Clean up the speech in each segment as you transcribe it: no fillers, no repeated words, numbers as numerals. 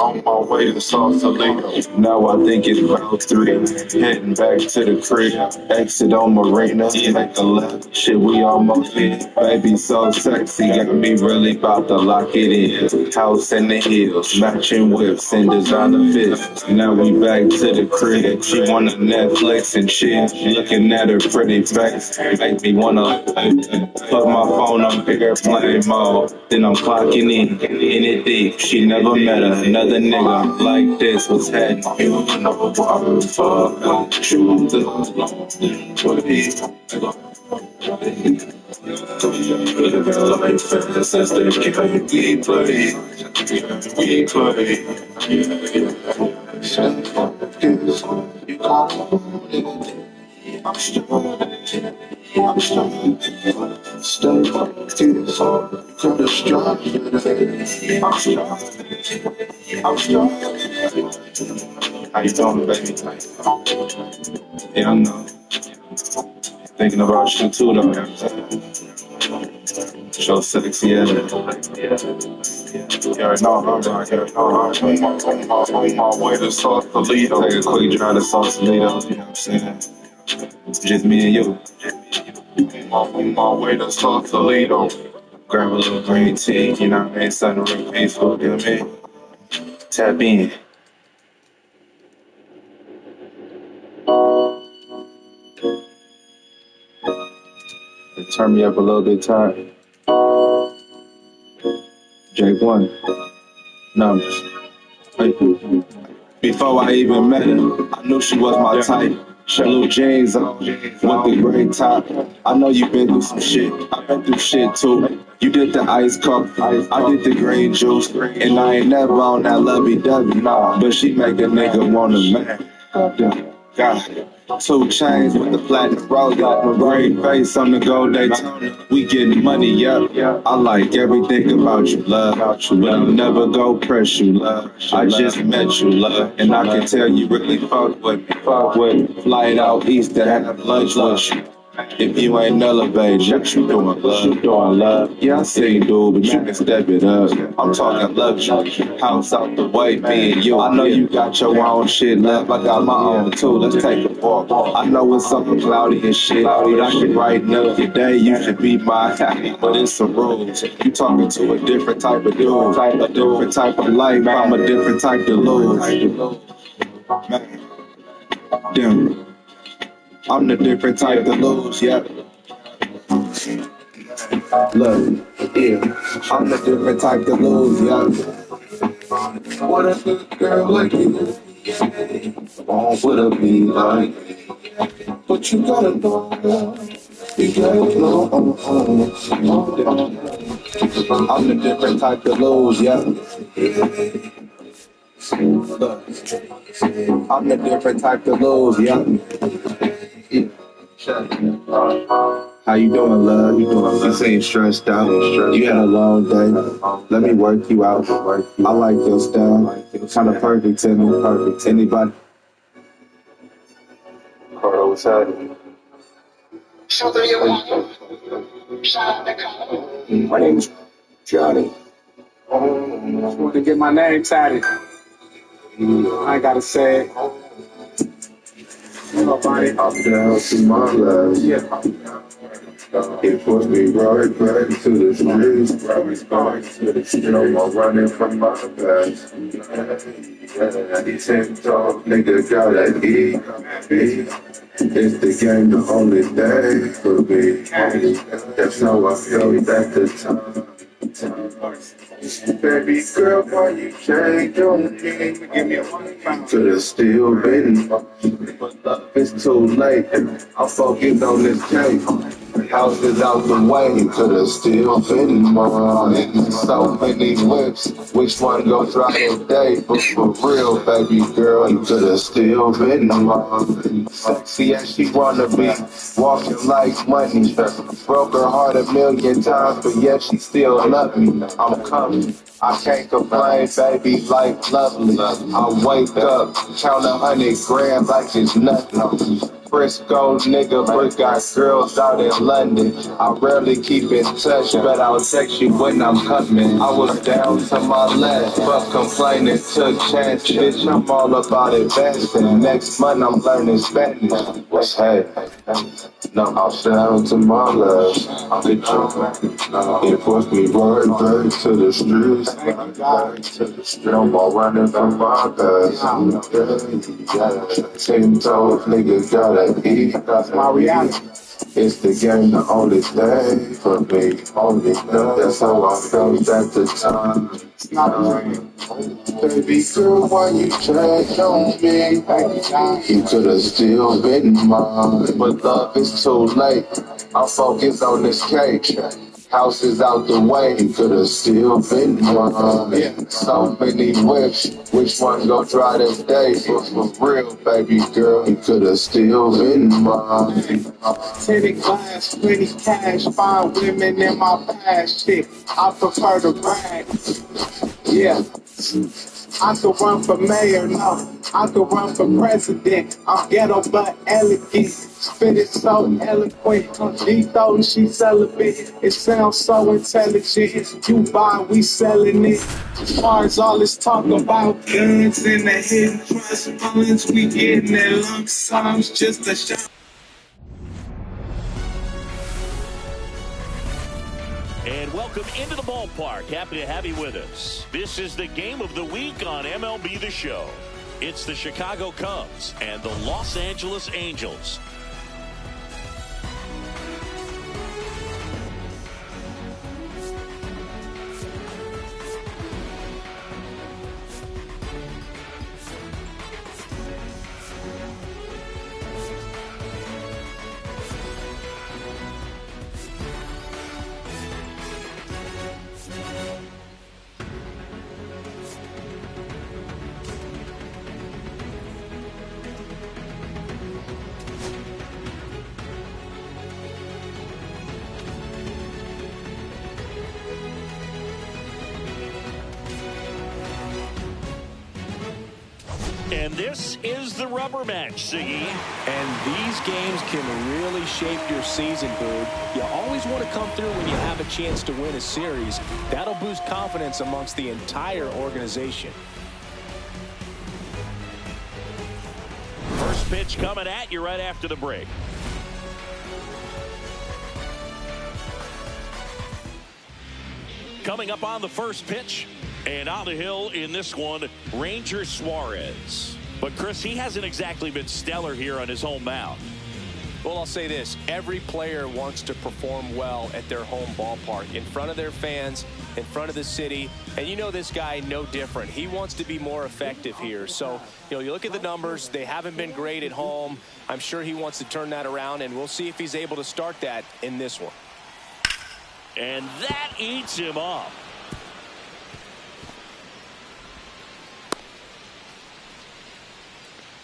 On my way to Sausalito. Now I think it's about 3. Heading back to the crib. Exit on Marina. Make a left. Shit, we almost here. Baby so sexy. Got me really about to lock it in. House in the hills. Matching whips and designer fits. Now we back to the crib. She wanna Netflix and chill. Looking at her pretty face. Make me wanna put my phone on airplane mode. Then I'm clocking in it deep. She never met another nigga like this. What's happening? You know I'm fuck. Shoot the life since the game we play. We play. You I'm still I'm strong. Stay focused. Kinda strong. I'm strong. I'm strong. How you doing, baby? Yeah, I know. Thinking about you too, though. So sexy, yeah. You already know I'm right here. On my way to Sausalito. Take a quick drive to Sausalito. You know what I'm saying? Just me and you. On my way to Sausalito. Grab a little green tea, you know what I mean? Something real peaceful, you know what I mean? Tap in. Turn me up a little bit, Todd. J1. Numbers. Before I even met her, I knew she was my type. Blue jeans on with the gray top. I know you been through some shit. I've been through shit too. You did the ice cup, I did the green juice, and I ain't never on that lovey-dovey, nah. But she make a nigga wanna man. God. 2 chains with the platinum rose, got my great face on the gold Daytona. We getting money, yeah. I like everything about you, love. But I'll never go press you, love. I just met you, love, and I can tell you really fuck with me. Fuck with me. Flight out east to have lunch with you. If you ain't elevated, what you doing, love? You doing, love? Yeah, I see, dude, but you can step it up. I'm talking luxury, house out the way, me and you. I know you got your own shit, love. I got my own too. Let's take a walk. I know it's something cloudy and shit, but I can brighten up your day. You should be my happy, but it's some rules. You talking to a different type of dude, a different type of life. I'm a different type to lose. Man, damn. I'm the different type to lose, yeah. Look, yeah, I'm the different type to lose, yeah. What a good girl like you would have be like, but you gotta know, you gotta know. I'm the different type to lose, yeah. Look, I'm the different type to lose, yeah. How you doing, love? You seem stressed out. You had a long day. Let me work you out. I like your style. Kind of perfect to me. Perfect. Anybody? Carter, what's happening? My name's Johnny. Just want to get my name tatted. I ain't gotta say it. Nobody up down to my left. Yeah. It put me right back to the streets. No more running from my past. These hip talk nigga gotta eat. It's the game, the only thing for me. That's how I felt at the time. Baby girl, why you change on me? Could've still been, but it's too late. I'm focused on this cake. House is out the way, could've still been more. So many whips, which one go drive today? But for real, baby girl, you could've still been more. Sexy as she wanna be, walking like money. Broke her heart 1,000,000 times, but yet she still love me. I'm coming. I can't complain, baby, life lovely. I wake up, count 100 grand like it's nothing. Frisco nigga, but got girls out in London. I rarely keep in touch, but I'll text you when I'm coming. I was down to my last, but complaining took chances. Bitch, I'm all about advancing. Next month I'm learning Spanish. What's hey? No, I'll down to my last. It pushed me right back to the streets. No more running from my past. Yeah. 10 toes, niggas gotta eat. That's my reality. It's the game, the only thing for me. Only thing. That's how I felt at the time. It's not a dream. Baby girl, why you change on me? You could've still been mine, but love is too late. I'm focused on this cake. House is out the way, you could've still been mine. So many whips, which one gon' try this day? For real, baby girl, you could've still been mine. Tinted glass, pretty cash, fine women in my past shit. I prefer to brag. Yeah. I could run for mayor, no. I could run for president. I'm ghetto but elegant. Spit it so eloquent. Lethal, she celibate. It sounds so intelligent. You buy, we selling it. As far as all this talk about guns and the hidden trust funds, we getting their lump sums just a shot. And welcome into the ballpark. Happy to have you with us. This is the game of the week on MLB The Show. It's the Chicago Cubs and the Los Angeles Angels. And this is the rubber match, Siggy. And these games can really shape your season, Boog. You always want to come through when you have a chance to win a series. That'll boost confidence amongst the entire organization. First pitch coming at you right after the break. Coming up on the first pitch. And on the hill in this one, Ranger Suarez. But, Chris, he hasn't exactly been stellar here on his home mound. Well, I'll say this. Every player wants to perform well at their home ballpark, in front of their fans, in front of the city. And you know this guy no different. He wants to be more effective here. So, you look at the numbers. They haven't been great at home. I'm sure he wants to turn that around, and we'll see if he's able to start that in this one. And that eats him up.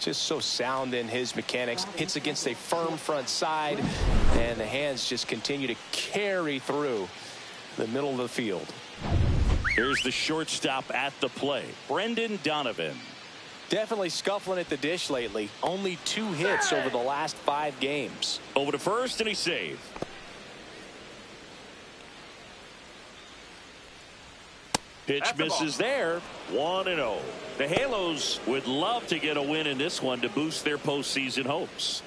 Just so sound in his mechanics. Hits against a firm front side, and the hands just continue to carry through the middle of the field. Here's the shortstop at the plate, Brendan Donovan. Definitely scuffling at the dish lately. Only 2 hits over the last 5 games. Over to first, and he saved. Pitch misses there. 1-0. The Halos would love to get a win in this one to boost their postseason hopes.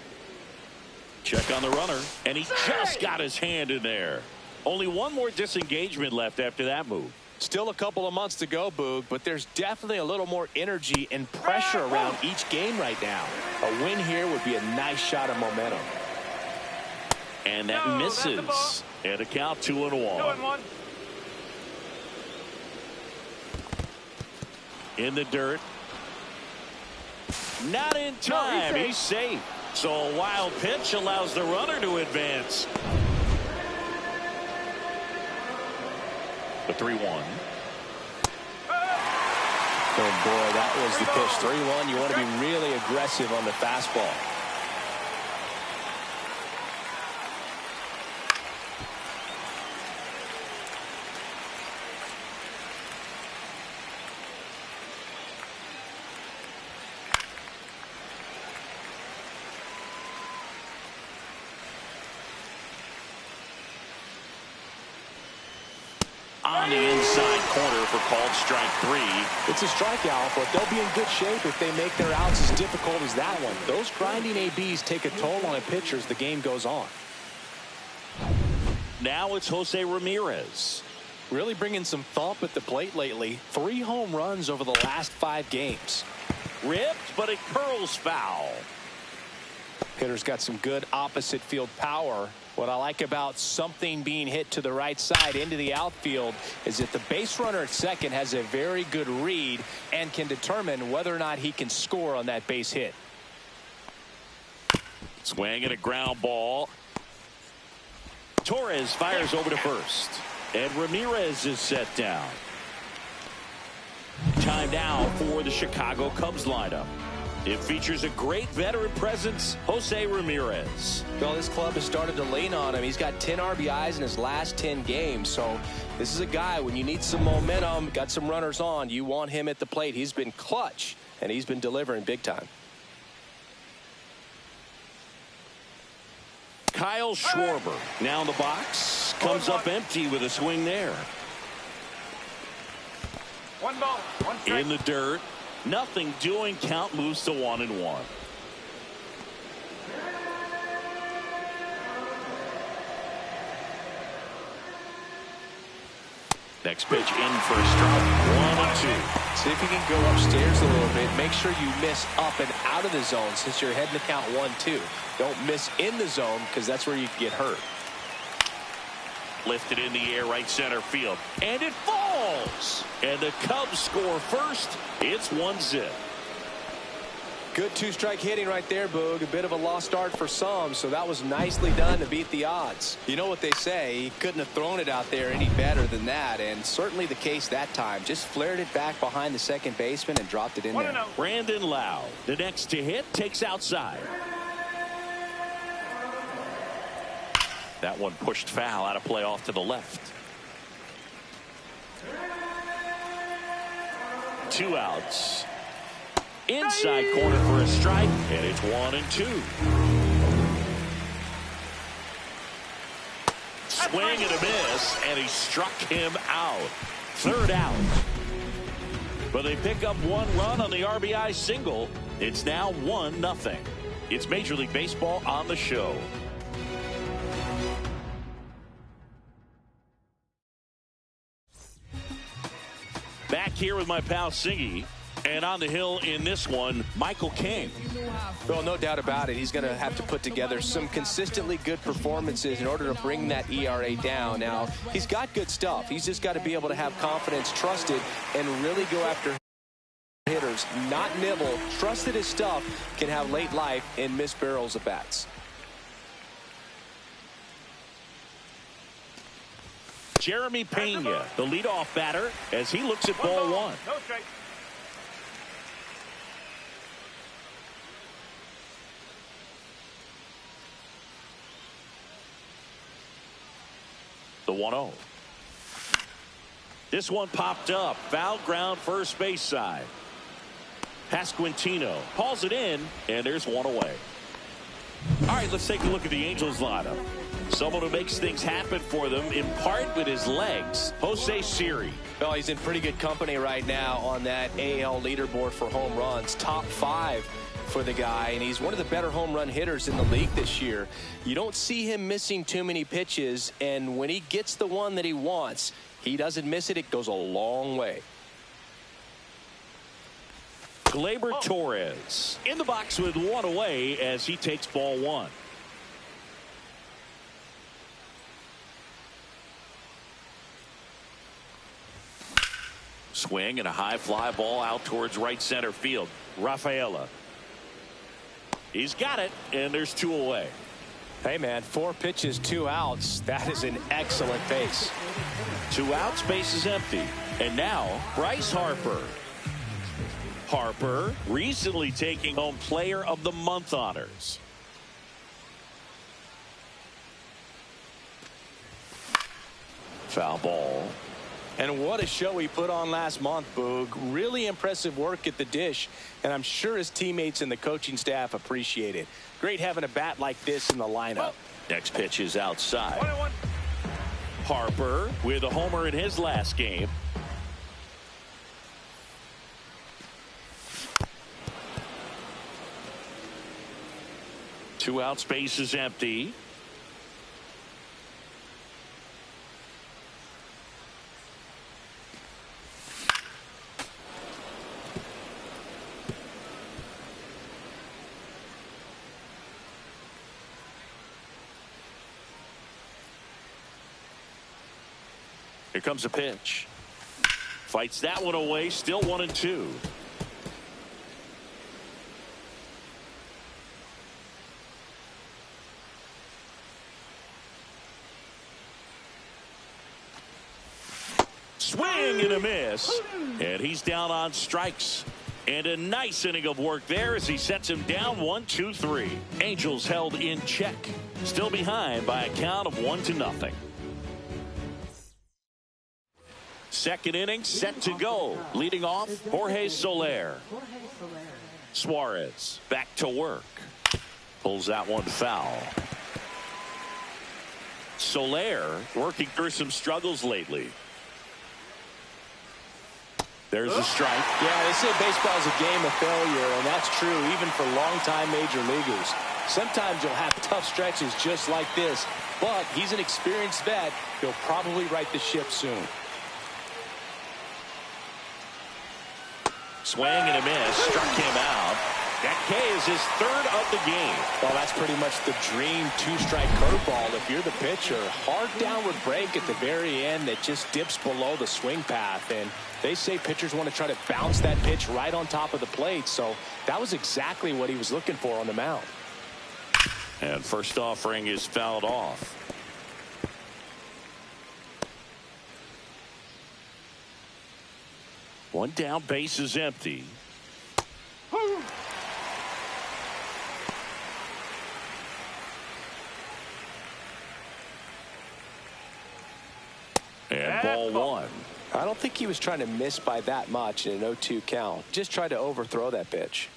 Check on the runner, and he just got his hand in there. Only one more disengagement left after that move. Still a couple of months to go, Boog, but there's definitely a little more energy and pressure around each game right now. A win here would be a nice shot of momentum. And that misses. And a count 2-1. In the dirt. Not in time. He's safe. So a wild pitch allows the runner to advance. The 3-1. Oh boy, that was the pitch. 3-1. You want to be really aggressive on the fastball. on the inside corner for called strike 3. It's a strikeout, but they'll be in good shape if they make their outs as difficult as that one. Those grinding ABs take a toll on a pitcher as the game goes on. Now it's Jose Ramirez. Really bringing some thump at the plate lately. 3 home runs over the last 5 games. Ripped, but it curls foul. Hitter's got some good opposite field power. What I like about something being hit to the right side into the outfield is that the base runner at second has a very good read and can determine whether or not he can score on that base hit. Swing and a ground ball. Torres fires over to first. And Ramirez is set down. Time now for the Chicago Cubs lineup. It features a great veteran presence, Jose Ramirez. Well, this club has started to lean on him. He's got 10 RBIs in his last 10 games. So this is a guy, when you need some momentum, got some runners on, you want him at the plate. He's been clutch, and he's been delivering big time. Kyle Schwarber now in the box. Comes up empty with a swing there. 1 ball, 1 strike. In the dirt. Nothing doing. Count moves to 1-1. Next pitch in for a strike. 1-2. See if you can go upstairs a little bit. Make sure you miss up and out of the zone since you're heading to count 1-2. Don't miss in the zone because that's where you can get hurt. Lifted in the air, right center field. And it falls. And the Cubs score first. It's 1-0. Good 2-strike hitting right there, Boog. A bit of a lost start for some, so that was nicely done to beat the odds. You know what they say, he couldn't have thrown it out there any better than that, and certainly the case that time. Just flared it back behind the second baseman and dropped it in there. Brandon Lowe, the next to hit, takes outside. That one pushed foul, out of play off to the left. 2 outs. Inside corner for a strike, and it's 1-2. Swing and a miss, and he struck him out. 3rd out. But they pick up 1 run on the RBI single. It's now 1-0. It's Major League Baseball on the show. Back here with my pal Singy. And on the hill in this one, Michael King. Well, no doubt about it. He's going to have to put together some consistently good performances in order to bring that ERA down. Now, he's got good stuff. He's just got to be able to have confidence, trust it, and really go after hitters. Not nibble. Trust that his stuff can have late life and miss barrels of bats. Jeremy Pena, the leadoff batter, as he looks at ball 1. No strike. The 1-0. This one popped up. Foul ground first base side. Pasquantino hauls it in, and there's 1 away. All right, let's take a look at the Angels lineup. Someone who makes things happen for them, in part with his legs, Jose Siri. Well, he's in pretty good company right now on that AL leaderboard for home runs. Top 5 for the guy, and he's one of the better home run hitters in the league this year. You don't see him missing too many pitches, and when he gets the one that he wants, he doesn't miss it. It goes a long way. Gleyber Torres in the box with 1 away as he takes ball 1. Swing and a high fly ball out towards right center field. Rafaela. He's got it, and there's 2 away. Hey, man, 4 pitches, 2 outs. That is an excellent pace. 2 outs, base is empty. And now, Bryce Harper. Harper recently taking home Player of the Month honors. Foul ball. And what a show he put on last month, Boog. Really impressive work at the dish, and I'm sure his teammates and the coaching staff appreciate it. Great having a bat like this in the lineup. Next pitch is outside. 1-1. Harper with a homer in his last game. Two outs, base is empty. Here comes a pitch. Fights that one away. Still 1-2. Swing and a miss. And he's down on strikes. And a nice inning of work there as he sets him down 1-2-3. Angels held in check. Still behind by a count of 1-0. Second inning set to go. Leading off, Jorge Soler. Suarez back to work. Pulls that one foul. Soler working through some struggles lately. There's a strike. Yeah, they say baseball is a game of failure, and that's true even for longtime major leaguers. Sometimes you'll have tough stretches just like this, but he's an experienced vet. He'll probably right the ship soon. Swing and a miss. Struck him out. That K is his third of the game. Well, that's pretty much the dream two-strike curveball. If you're the pitcher, hard downward break at the very end that just dips below the swing path. And they say pitchers want to try to bounce that pitch right on top of the plate. So that was exactly what he was looking for on the mound. And first offering is fouled off. One down, base is empty. And ball one. I don't think he was trying to miss by that much in an 0-2 count. Just tried to overthrow that pitch.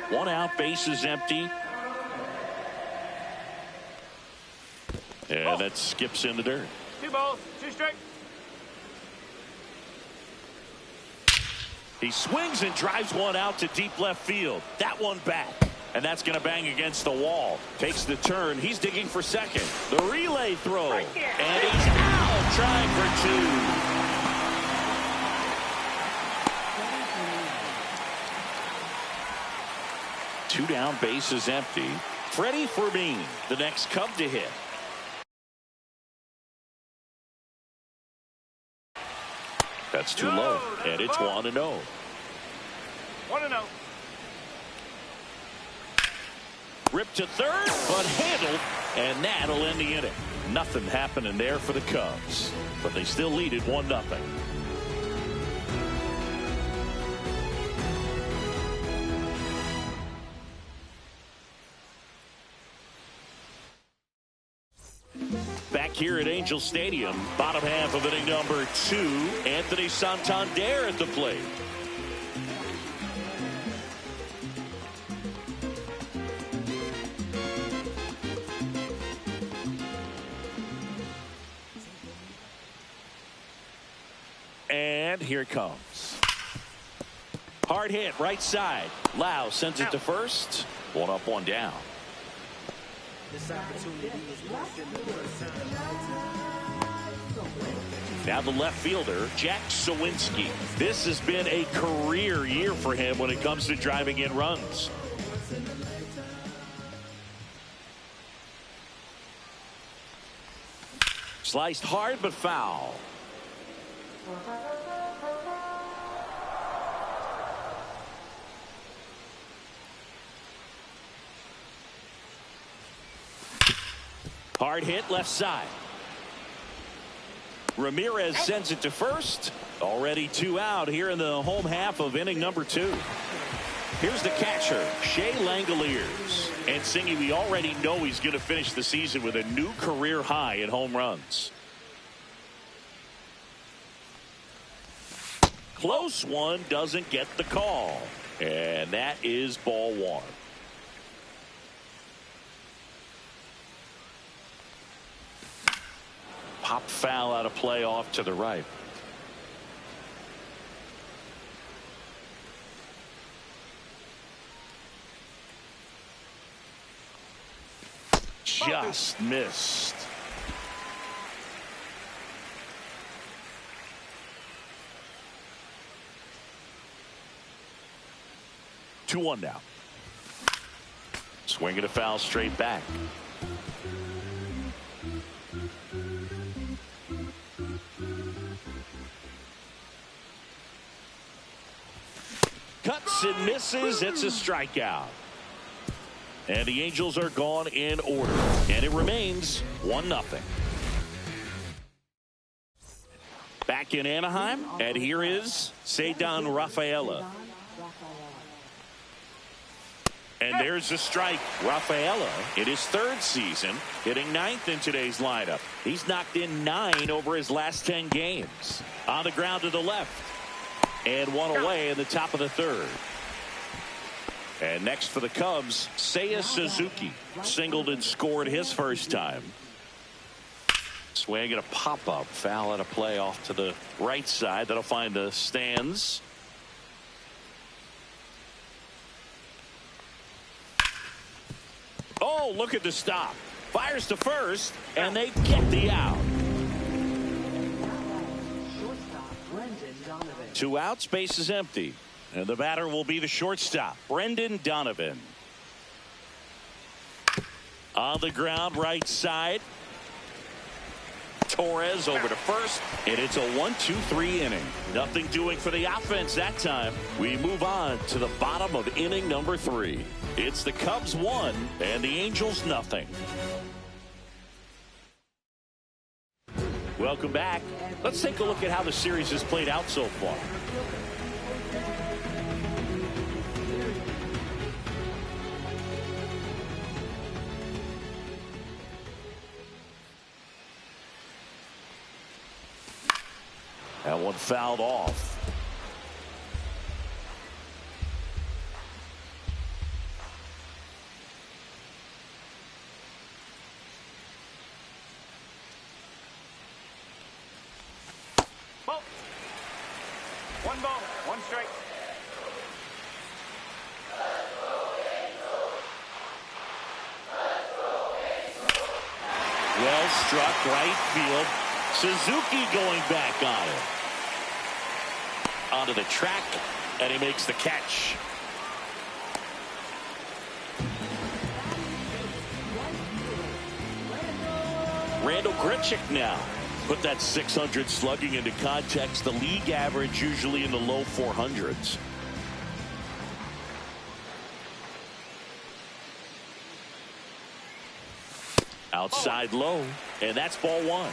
One out, base is empty. And that skips in the dirt. 2 balls, 2 strikes. He swings and drives one out to deep left field. That one back. And that's going to bang against the wall. Takes the turn. He's digging for second. The relay throw. And he's out trying for 2. 2 down, base is empty. Freddie Fermin, the next Cub to hit. That's too low, and it's 1-0. 1-0. Ripped to third, but handled, and that'll end the inning. Nothing happening there for the Cubs, but they still lead it 1-0. Back here at Angel Stadium, bottom half of inning number 2, Anthony Santander at the plate. And here it comes. Hard hit, right side. Lau sends it to first. 1 up, 1 down. Now the left fielder, Jack Sawinski. This has been a career year for him when it comes to driving in runs. Sliced hard but foul. Hard hit left side. Ramirez sends it to first. Already 2 out here in the home half of inning number 2. Here's the catcher, Shea Langoliers. And Singy, we already know he's going to finish the season with a new career high in home runs. Close one, doesn't get the call. And that is ball 1. Pop foul out of play off to the right. Just missed. Two one now. Swinging a foul straight back. Cuts and misses. It's a strikeout. And the Angels are gone in order. And it remains 1-0. Back in Anaheim. And here is Cedar Rafaela. And there's a strike. Rafaela in his third season, hitting ninth in today's lineup. He's knocked in 9 over his last 10 games. On the ground to the left. And one away in the top of the third. And next for the Cubs, Seiya Suzuki. Singled and scored his first time. Swing and a pop-up. Foul out of play off to the right side. That'll find the stands. Oh, look at the stop. Fires to first, and they get the out. 2 outs, base is empty. And the batter will be the shortstop, Brendan Donovan. On the ground, right side. Torres over to first, and it's a 1-2-3 inning. Nothing doing for the offense that time. We move on to the bottom of inning number 3. It's the Cubs 1 and the Angels nothing. Welcome back. Let's take a look at how the series has played out so far. That one fouled off. Ball. 1 ball, 1 strike. Well struck, right field. Suzuki going back on it. Onto the track, and he makes the catch. Randall Grichuk now. Put that 600 slugging into context. The league average usually in the low 400s. Outside low, and that's ball 1.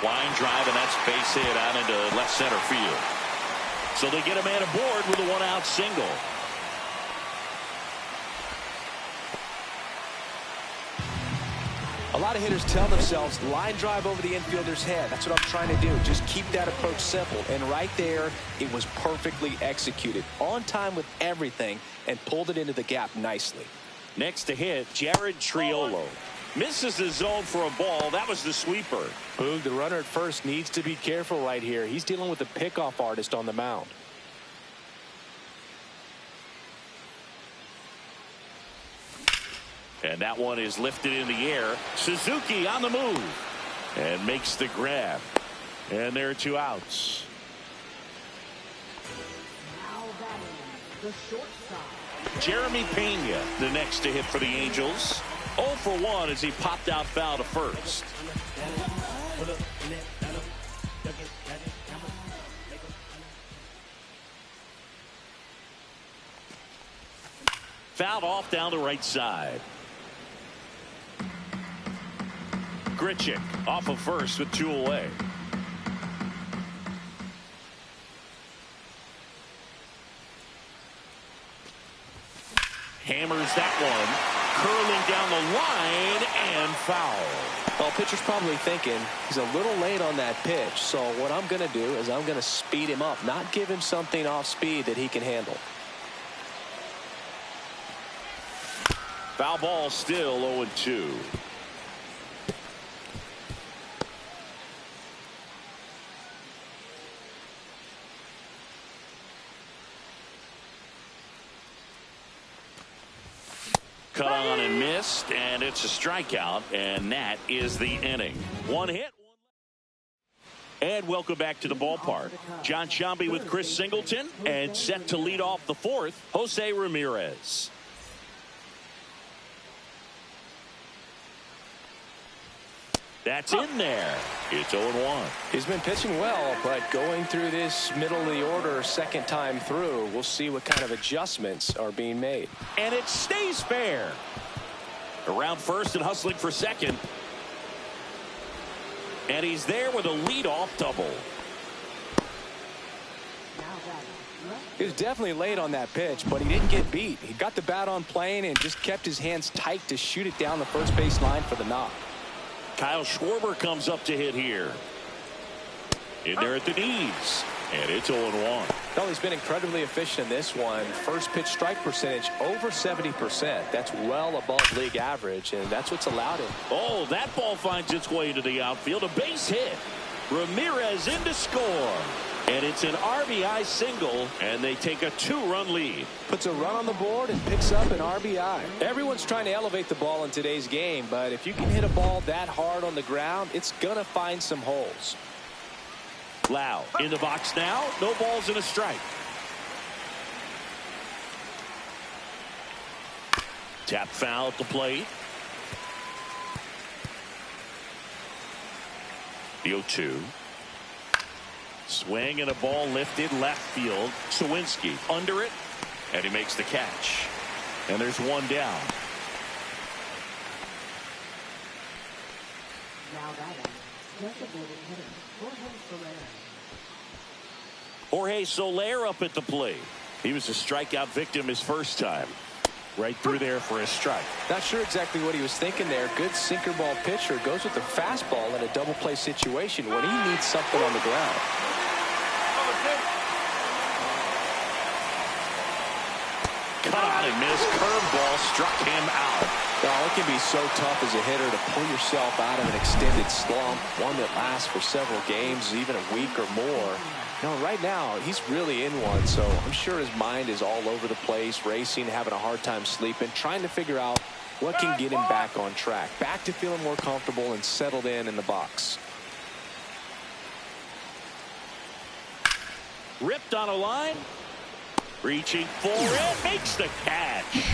Line drive, and that's base hit out into left center field. So they get a man aboard with a 1-out single. A lot of hitters tell themselves line drive over the infielder's head. That's what I'm trying to do. Just keep that approach simple. And right there, it was perfectly executed. On time with everything, and pulled it into the gap nicely. Next to hit, Jared Triolo. Misses the zone for a ball. That was the sweeper. Boog, the runner at first needs to be careful right here. He's dealing with a pickoff artist on the mound. And that one is lifted in the air. Suzuki on the move and makes the grab. And there are 2 outs. Jeremy Pena, the next to hit for the Angels. 0 for 1 as he popped out foul to first. Fouled off down the right side. Grichuk off of first with 2 away. Hammers that one, curling down the line, and foul. Well, pitcher's probably thinking he's a little late on that pitch, so what I'm going to do is I'm going to speed him up, not give him something off speed that he can handle. Foul ball, still 0-2. Cut on and missed, and it's a strikeout, and that is the inning. One hit. And welcome back to the ballpark. John Sciambi with Chris Singleton, and set to lead off the fourth, Jose Ramirez. That's in there. It's 0-1. He's been pitching well, but going through this middle of the order second time through, we'll see what kind of adjustments are being made. And it stays fair. Around first and hustling for second. And he's there with a leadoff double. He was definitely late on that pitch, but he didn't get beat. He got the bat on plane and just kept his hands tight to shoot it down the first base line for the knock. Kyle Schwarber comes up to hit here. In there at the knees. And it's 0-1. Well, he's been incredibly efficient in this one. First pitch strike percentage over 70%. That's well above league average, and that's what's allowed him. Oh, that ball finds its way into the outfield. A base hit. Ramirez in to score. And it's an RBI single, and they take a 2-run lead. Puts a run on the board and picks up an RBI. Everyone's trying to elevate the ball in today's game, but if you can hit a ball that hard on the ground, it's going to find some holes. Lau in the box now. No balls and a strike. Tap foul at the plate. The 0-2. Swing and a ball lifted left field. Sawinski under it, and he makes the catch. And there's one down. Now batting, designated hitter, Jorge Soler up at the plate. He was a strikeout victim his first time. Right through there for a strike. Not sure exactly what he was thinking there. Good sinker ball pitcher goes with the fastball in a double play situation when he needs something on the ground. Cut on and missed. Curveball struck him out. Well, it can be so tough as a hitter to pull yourself out of an extended slump, one that lasts for several games, even a week or more. No, right now, he's really in one, so I'm sure his mind is all over the place, racing, having a hard time sleeping, trying to figure out what can get him back on track, back to feeling more comfortable and settled in the box. Ripped on a line. Reaching for it. Makes the catch.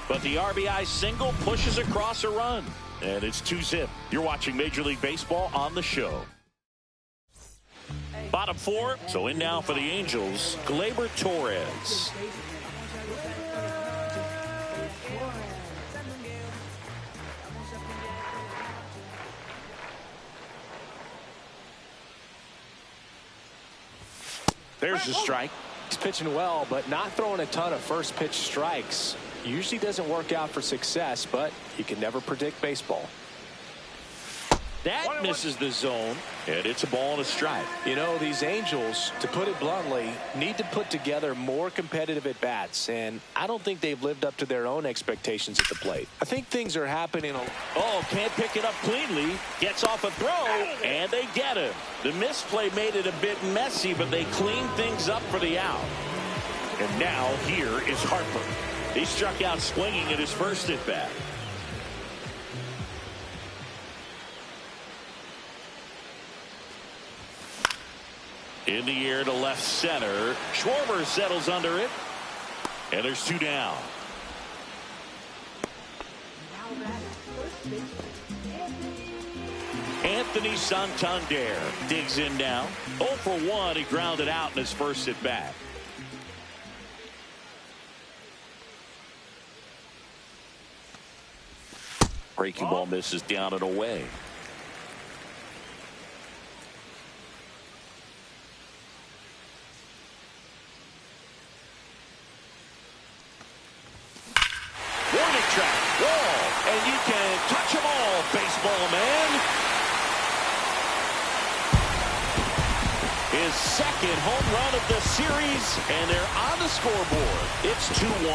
But the RBI single pushes across a run. And it's 2-zip. You're watching Major League Baseball on the show. Bottom four. So in now for the Angels, Gleyber Torres. There's the strike. He's pitching well, but not throwing a ton of first pitch strikes. Usually doesn't work out for success, but you can never predict baseball. That misses the zone, and it's a ball and a strike. You know, these Angels, to put it bluntly, need to put together more competitive at-bats, and I don't think they've lived up to their own expectations at the plate. I think things are happening. Oh, can't pick it up cleanly. Gets off a throw, and they get him. The misplay made it a bit messy, but they cleaned things up for the out. And now here is Harper. He struck out swinging at his first at-bat. In the air to left center. Schwarber settles under it. And there's two down. Anthony Santander digs in now. 0 for 1. He grounded out in his first at bat. Breaking ball misses down and away. Warning track. Wall. And you can touch them all. Baseball His second home run of the series, and they're on the scoreboard. It's 2-1.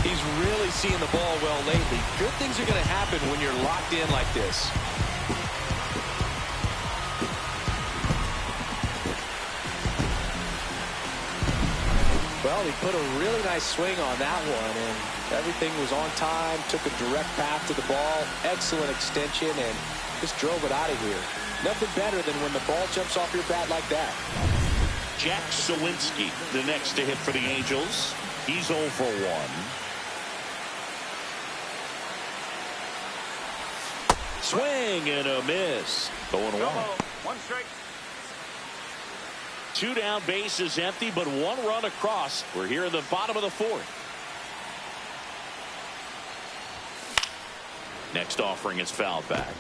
He's really seeing the ball well lately. Good things are going to happen when you're locked in like this. Well, he put a really nice swing on that one, and everything was on time, took a direct path to the ball, excellent extension, and just drove it out of here. Nothing better than when the ball jumps off your bat like that. Jack Sawinski, the next to hit for the Angels. He's 0 for 1. Swing and a miss. 0-1. One strike. 2 down, bases empty, but 1 run across. We're here in the bottom of the 4th. Next offering is fouled back.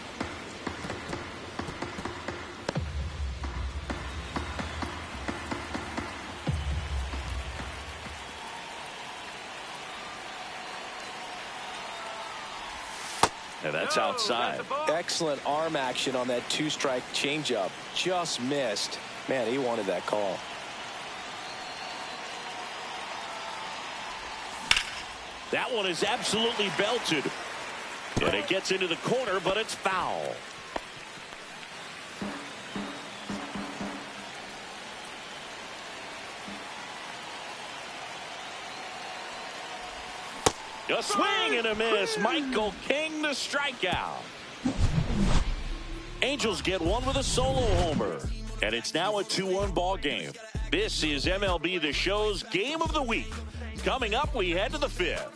And that's outside. Excellent arm action on that 2-strike changeup. Just missed. Man, he wanted that call. That one is absolutely belted. And it gets into the corner, but it's foul. A swing and a miss. Michael King the strikeout. Angels get one with a solo homer. And it's now a 2-1 ball game. This is MLB The Show's Game of the Week. Coming up, we head to the 5th.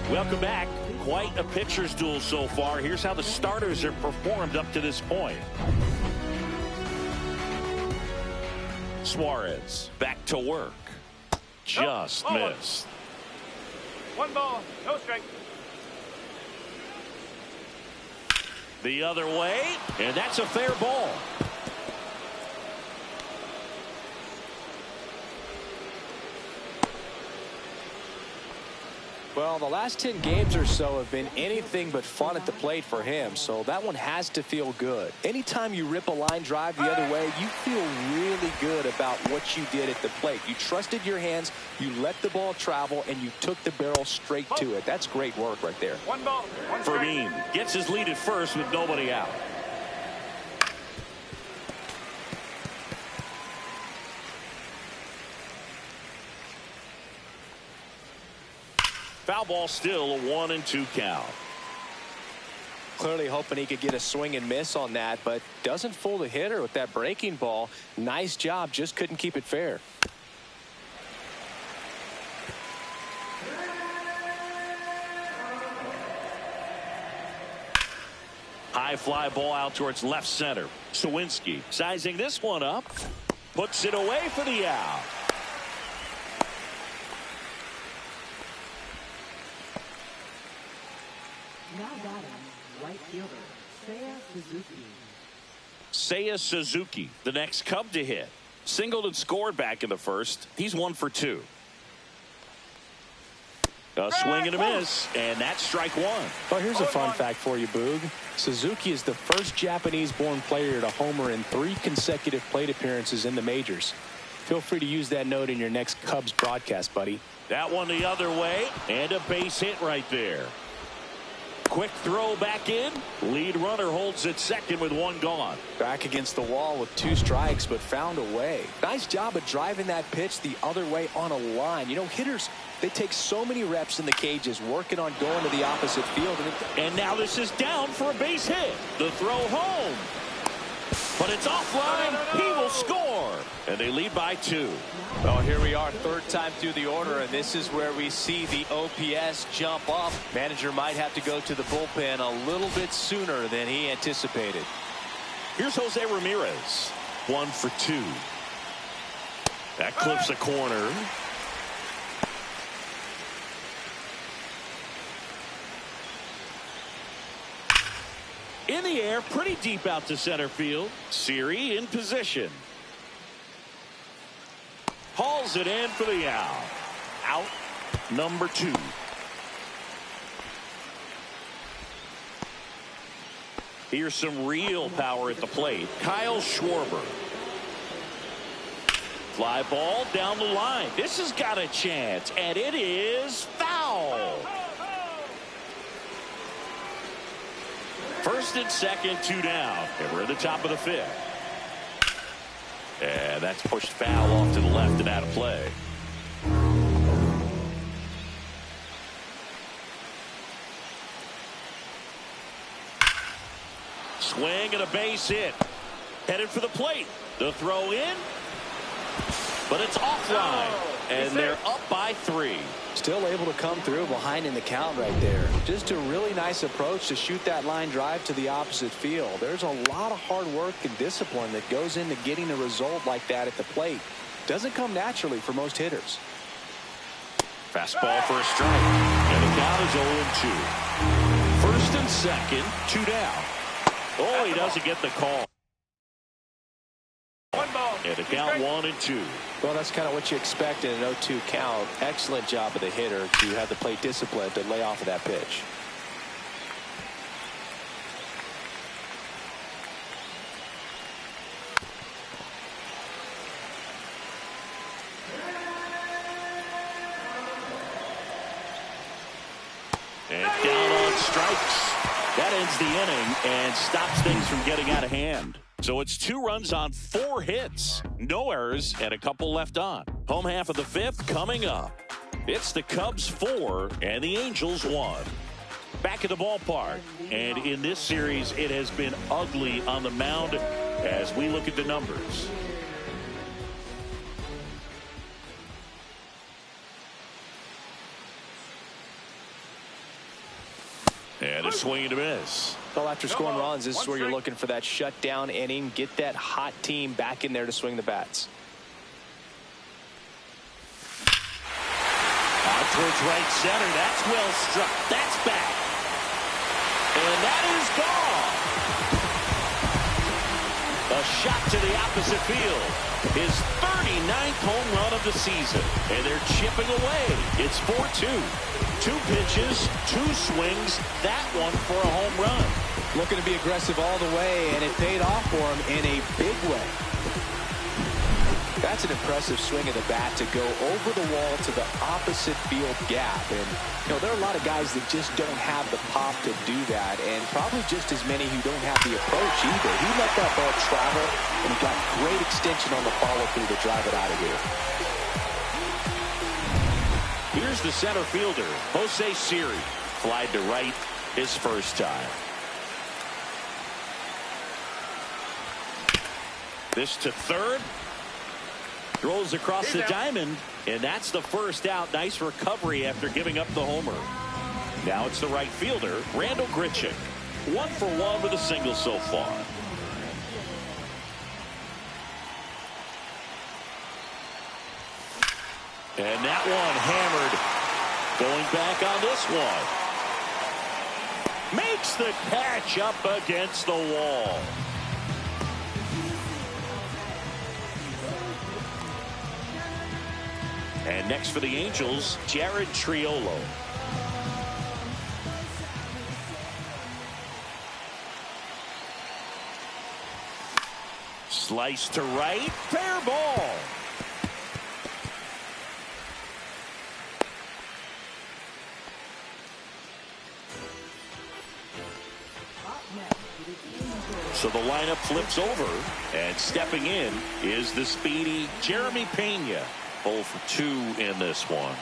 Welcome back. Quite a pitcher's duel so far. Here's how the starters have performed up to this point. Suarez back to work. Just missed. 1 ball, no strike. The other way, and that's a fair ball. Well, the last 10 games or so have been anything but fun at the plate for him, so that one has to feel good. Anytime you rip a line drive the other way, you feel really good about what you did at the plate. You trusted your hands, you let the ball travel, and you took the barrel straight to it. That's great work right there. 1 ball, 1 strike. Fermin gets his lead at first with nobody out. Foul ball, still a 1-2 count. Clearly hoping he could get a swing and miss on that, but doesn't fool the hitter with that breaking ball. Nice job, just couldn't keep it fair. High fly ball out towards left center. Sawinski sizing this one up. Puts it away for the out. Now batting, right fielder, Seiya Suzuki. Seiya Suzuki, the next Cub to hit. Singled and scored back in the first. He's 1 for 2. A swing and a miss, and that's strike 1. Well, here's a fun fact for you, Boog. Suzuki is the first Japanese-born player to homer in 3 consecutive plate appearances in the majors. Feel free to use that note in your next Cubs broadcast, buddy. That one the other way, and a base hit right there. Quick throw back in. Lead runner holds at second with 1 gone. Back against the wall with 2 strikes, but found a way. Nice job of driving that pitch the other way on a line. You know, hitters, they take so many reps in the cages working on going to the opposite field. And now this is down for a base hit. The throw home. But it's offline. He will score. And they lead by 2. Well, here we are, 3rd time through the order, and this is where we see the OPS jump up. Manager might have to go to the bullpen a little bit sooner than he anticipated. Here's Jose Ramirez. 1 for 2. That clips a corner. In the air, pretty deep out to center field. Siri in position. Hauls it in for the out. Out number 2. Here's some real power at the plate. Kyle Schwarber. Fly ball down the line. This has got a chance, and it is foul. First and second, 2 down. And we're at the top of the 5th. And that's pushed foul off to the left and out of play. Swing and a base hit. Headed for the plate. The throw in. But it's offline. And they're up by 3. Still able to come through behind in the count right there. Just a really nice approach to shoot that line drive to the opposite field. There's a lot of hard work and discipline that goes into getting a result like that at the plate. Doesn't come naturally for most hitters. Fastball for a strike. And the count is 0-2. First and second, 2 down. Oh, he doesn't get the call. 1 ball. And the count 1-2. Well, that's kind of what you expect in an 0-2 count. Excellent job of the hitter to have the plate discipline to lay off of that pitch. And down on strikes. That ends the inning and stops things from getting out of hand. So it's 2 runs on 4 hits. No errors and a couple left on. Home half of the 5th coming up. It's the Cubs 4 and the Angels 1. Back at the ballpark. And in this series, it has been ugly on the mound as we look at the numbers. And a swing and a miss. Well, after scoring runs, this is where you're looking for that shutdown inning. Get that hot team back in there to swing the bats. Out towards right center. That's well struck. That's back. And that is gone. A shot to the opposite field. His 39th home run of the season. And they're chipping away. It's 4-2. 2 pitches, 2 swings. That one for a home run. Looking to be aggressive all the way, and it paid off for him in a big way. That's an impressive swing of the bat to go over the wall to the opposite field gap. And, you know, there are a lot of guys that just don't have the pop to do that, and probably just as many who don't have the approach either. He let that ball travel, and he got great extension on the follow-through to drive it out of here. Here's the center fielder, Jose Siri. Flied to right his first time. This to third. Throws across the diamond, and that's the first out. Nice recovery after giving up the homer. Now it's the right fielder, Randall Grichuk. 1 for 1 with a single so far. And that one hammered. Going back on this one. Makes the catch up against the wall. And next for the Angels, Jared Triolo. Slice to right, fair ball. So the lineup flips over, and stepping in is the speedy Jeremy Pena. 0 for 2 in this one.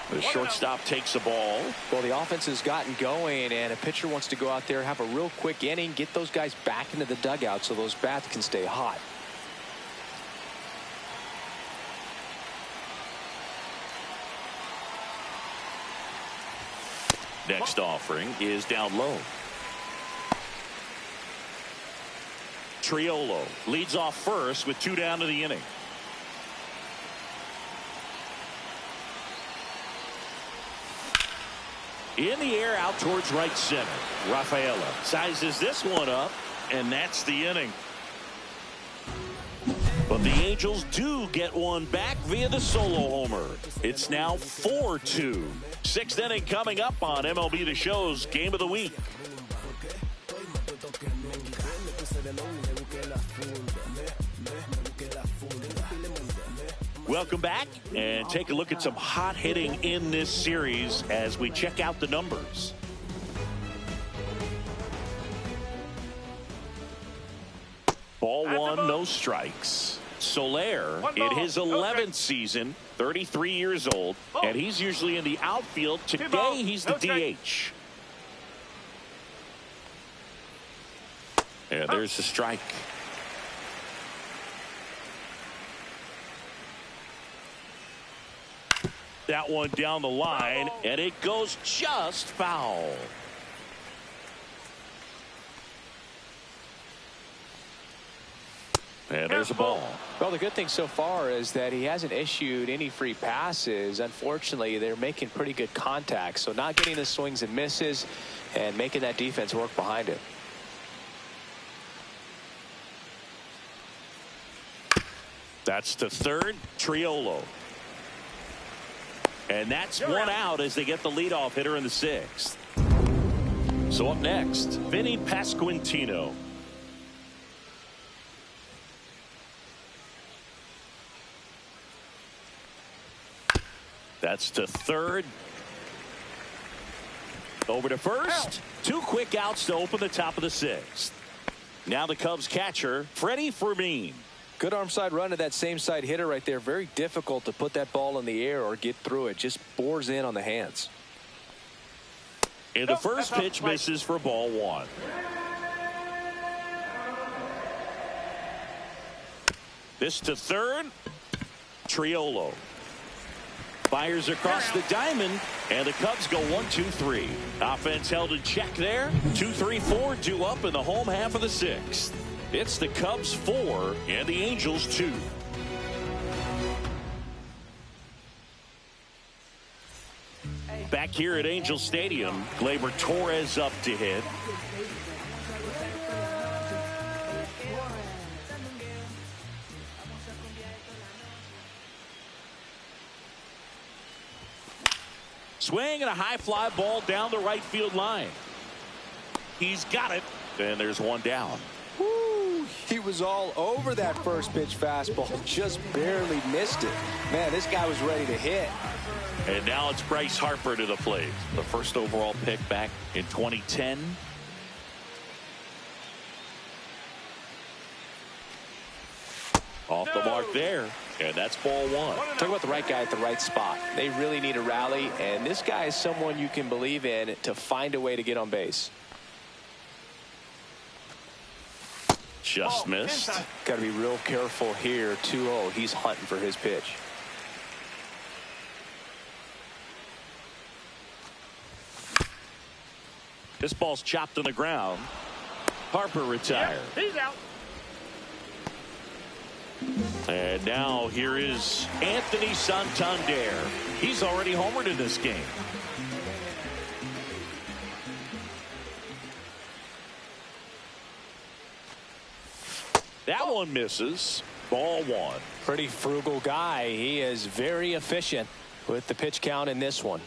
The shortstop takes the ball. Well, the offense has gotten going, and a pitcher wants to go out there, have a real quick inning, get those guys back into the dugout so those bats can stay hot. Next offering is down low. Triolo leads off first with 2 down to the inning. In the air out towards right center. Rafaela sizes this one up, and that's the inning. But the Angels do get one back via the solo homer. It's now 4-2. 6th inning coming up on MLB The Show's Game of the Week. Welcome back, and take a look at some hot hitting in this series as we check out the numbers. Ball one, no strikes. Soler in his 11th season, 33 years old, and he's usually in the outfield. Today, he's the DH. And there's the strike. That one down the line, and it goes just foul. And there's a ball. Well, the good thing so far is that he hasn't issued any free passes. Unfortunately, they're making pretty good contact, so not getting the swings and misses and making that defense work behind it. That's the third. Triolo. And that's one out as they get the leadoff hitter in the sixth. So up next, Vinny Pasquantino. That's to third. Over to first. Two quick outs to open the top of the sixth. Now the Cubs catcher, Freddie Fermin. Good arm side run to that same side hitter right there. Very difficult to put that ball in the air or get through it. Just bores in on the hands. And the first pitch misses for ball one. This to third. Triolo. Fires across the diamond, and the Cubs go 1-2-3. Offense held in check there. 2-3-4 due up in the home half of the sixth. It's the Cubs 4 and the Angels 2. Back here at Angel Stadium, Gleyber Torres up to hit. Swing and a high fly ball down the right field line. He's got it, and there's one down. Woo, he was all over that first pitch fastball, just barely missed it. Man, this guy was ready to hit. And now it's Bryce Harper to the plate. The first overall pick back in 2010. Off the mark there, and that's ball one. Talk about the right guy at the right spot. They really need a rally, and this guy is someone you can believe in to find a way to get on base. Just missed. Got to be real careful here. 2-0. He's hunting for his pitch. This ball's chopped on the ground. Harper retired. He's out. And now here is Anthony Santander. He's already homered in this game. That one misses. Ball one. Pretty frugal guy. He is very efficient with the pitch count in this one.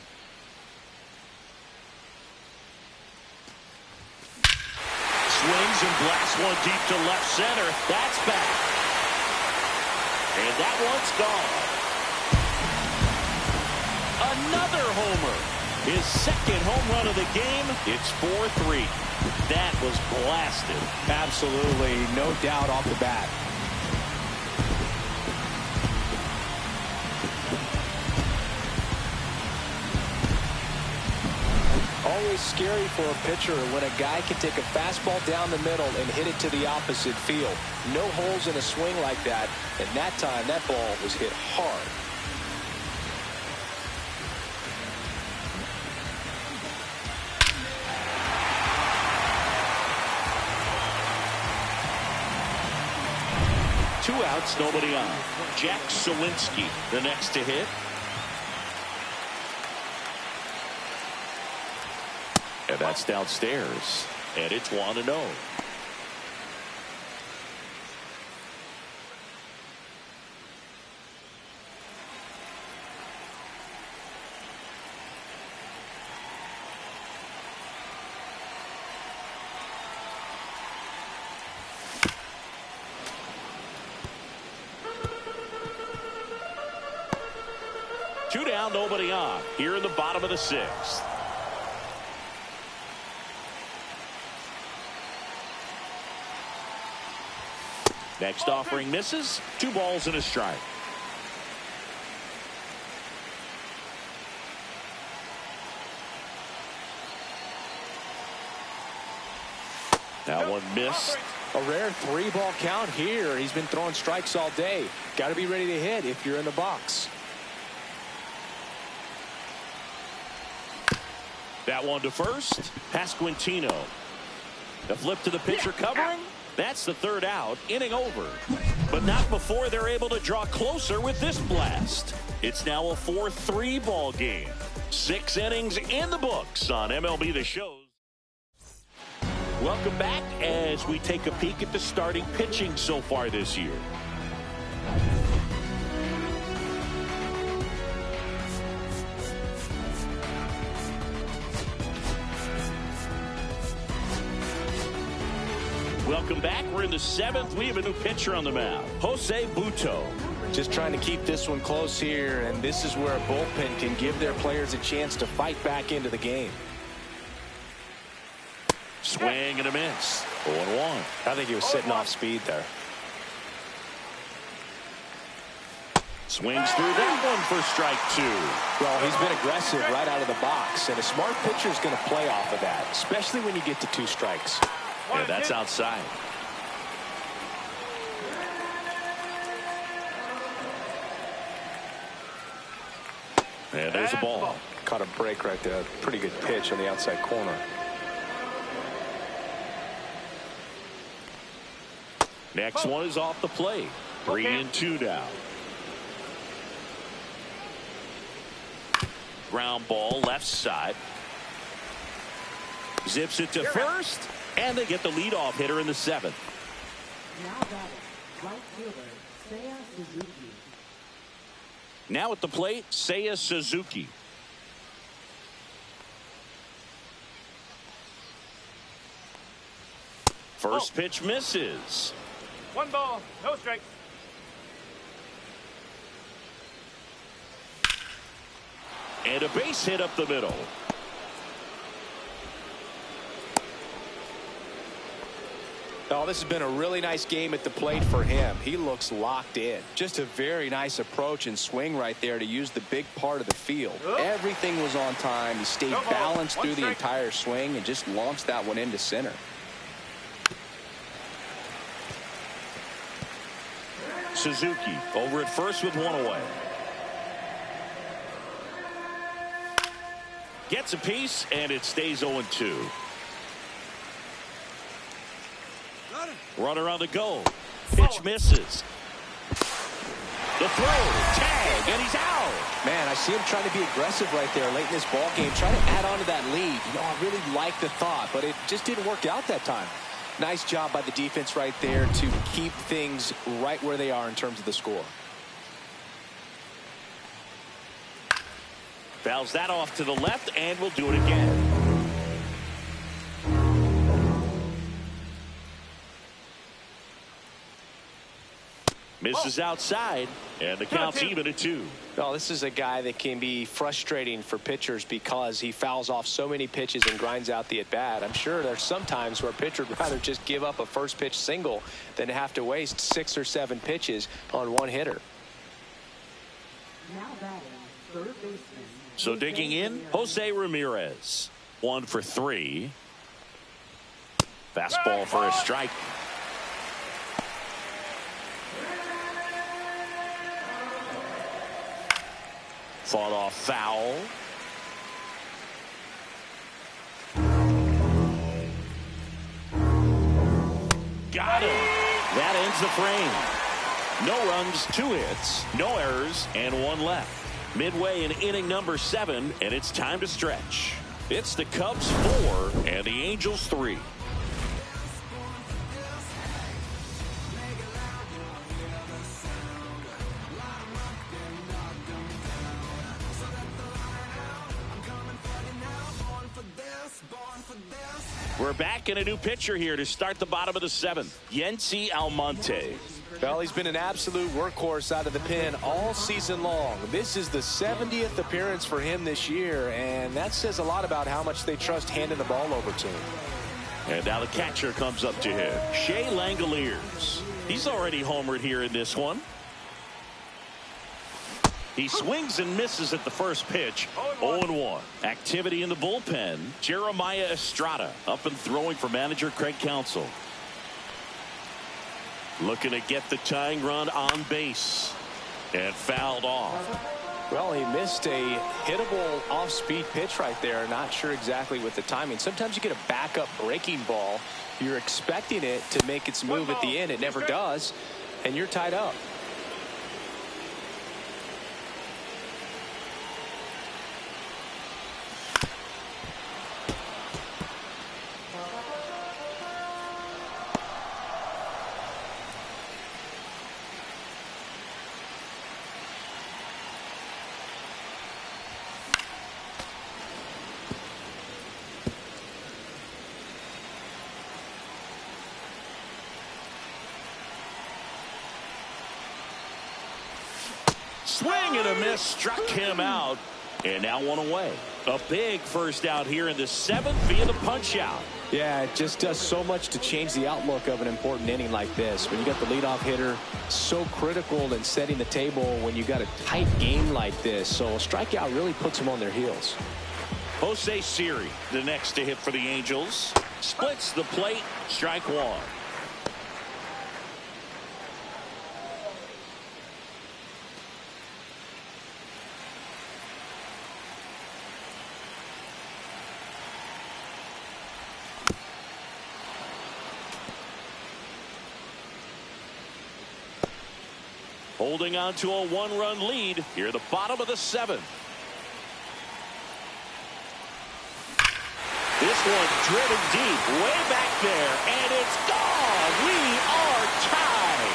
Swings and blasts one deep to left center. That's back. And that one's gone. Another homer. His second home run of the game. It's 4-3. That was blasted. Absolutely, no doubt off the bat. Always scary for a pitcher when a guy can take a fastball down the middle and hit it to the opposite field. No holes in a swing like that, and that time that ball was hit hard. Two outs, nobody on. Jack Suwinski, the next to hit. And that's downstairs. And it's 1-0. Two down, nobody on. Here in the bottom of the sixth. Next offering misses. 2 balls and a strike. That one missed. A rare 3-ball count here. He's been throwing strikes all day. Got to be ready to hit if you're in the box. That one to first. Pasquantino. The flip to the pitcher covering. That's the 3rd out. Inning over. But not before they're able to draw closer with this blast. It's now a 4-3 ball game. 6 innings in the books on MLB The Show. Welcome back as we take a peek at the starting pitching so far this year. Welcome back. We're in the 7th. We have a new pitcher on the mound, Jose Butto. Just trying to keep this one close here, and this is where a bullpen can give their players a chance to fight back into the game. Swing and a miss. 0-1. I think he was sitting off speed there. Swings through that one for strike 2. Well, he's been aggressive right out of the box, and a smart pitcher is going to play off of that, especially when you get to 2 strikes. Yeah, that's outside. And there's a ball. Caught a break right there. Pretty good pitch on the outside corner. Next one is off the plate. 3-2 now. Ground ball left side. Zips it to first, and they get the leadoff hitter in the 7th. Now batting, right fielder, Seiya Suzuki. Now at the plate, Seiya Suzuki. First pitch misses. 1 ball, no strikes. And a base hit up the middle. Oh, this has been a really nice game at the plate for him. He looks locked in. Just a very nice approach and swing right there to use the big part of the field. Everything was on time. He stayed balanced through the entire swing and just launched that one into center. Suzuki over at first with 1 away. Gets a piece, and it stays 0-2. Runner on the go. Pitch misses. The throw, tag, and he's out. Man, I see him trying to be aggressive right there late in this ball game, trying to add on to that lead. You know, I really like the thought, but it just didn't work out that time. Nice job by the defense right there to keep things right where they are in terms of the score. Fouls that off to the left, and we'll do it again. Misses outside, and the count's even at 2. Well, this is a guy that can be frustrating for pitchers because he fouls off so many pitches and grinds out the at-bat. I'm sure there's some times where a pitcher would rather just give up a first pitch single than have to waste 6 or 7 pitches on one hitter. Now batting, third baseman. So digging in, Jose Ramirez. 1 for 3. Fastball for a strike. Fought off foul. Got him. That ends the frame. No runs, 2 hits, no errors, and 1 left. Midway in inning number 7, and it's time to stretch. It's the Cubs 4 and the Angels 3. We're back in a new pitcher here to start the bottom of the 7th. Yency Almonte. Well, he's been an absolute workhorse out of the pen all season long. This is the 70th appearance for him this year, and that says a lot about how much they trust handing the ball over to him. And now the catcher comes up to him, Shea Langoliers. He's already homered here in this one. He swings and misses at the first pitch. 0-1. Activity in the bullpen. Jeremiah Estrada up and throwing for manager Craig Counsell. Looking to get the tying run on base. And fouled off. Well, he missed a hittable off-speed pitch right there. Not sure exactly with the timing. Sometimes you get a backup breaking ball. You're expecting it to make its move at the end. It never does. And you're tied up. Swing and a miss, struck him out, and now one away. A big first out here in the 7th via the punch out. Yeah, it just does so much to change the outlook of an important inning like this. When you got the leadoff hitter, so critical in setting the table when you got a tight game like this. So a strikeout really puts them on their heels. Jose Siri, the next to hit for the Angels. Splits the plate, strike one. Holding on to a one-run lead here at the bottom of the 7th. This one driven deep, way back there, and it's gone. We are tied.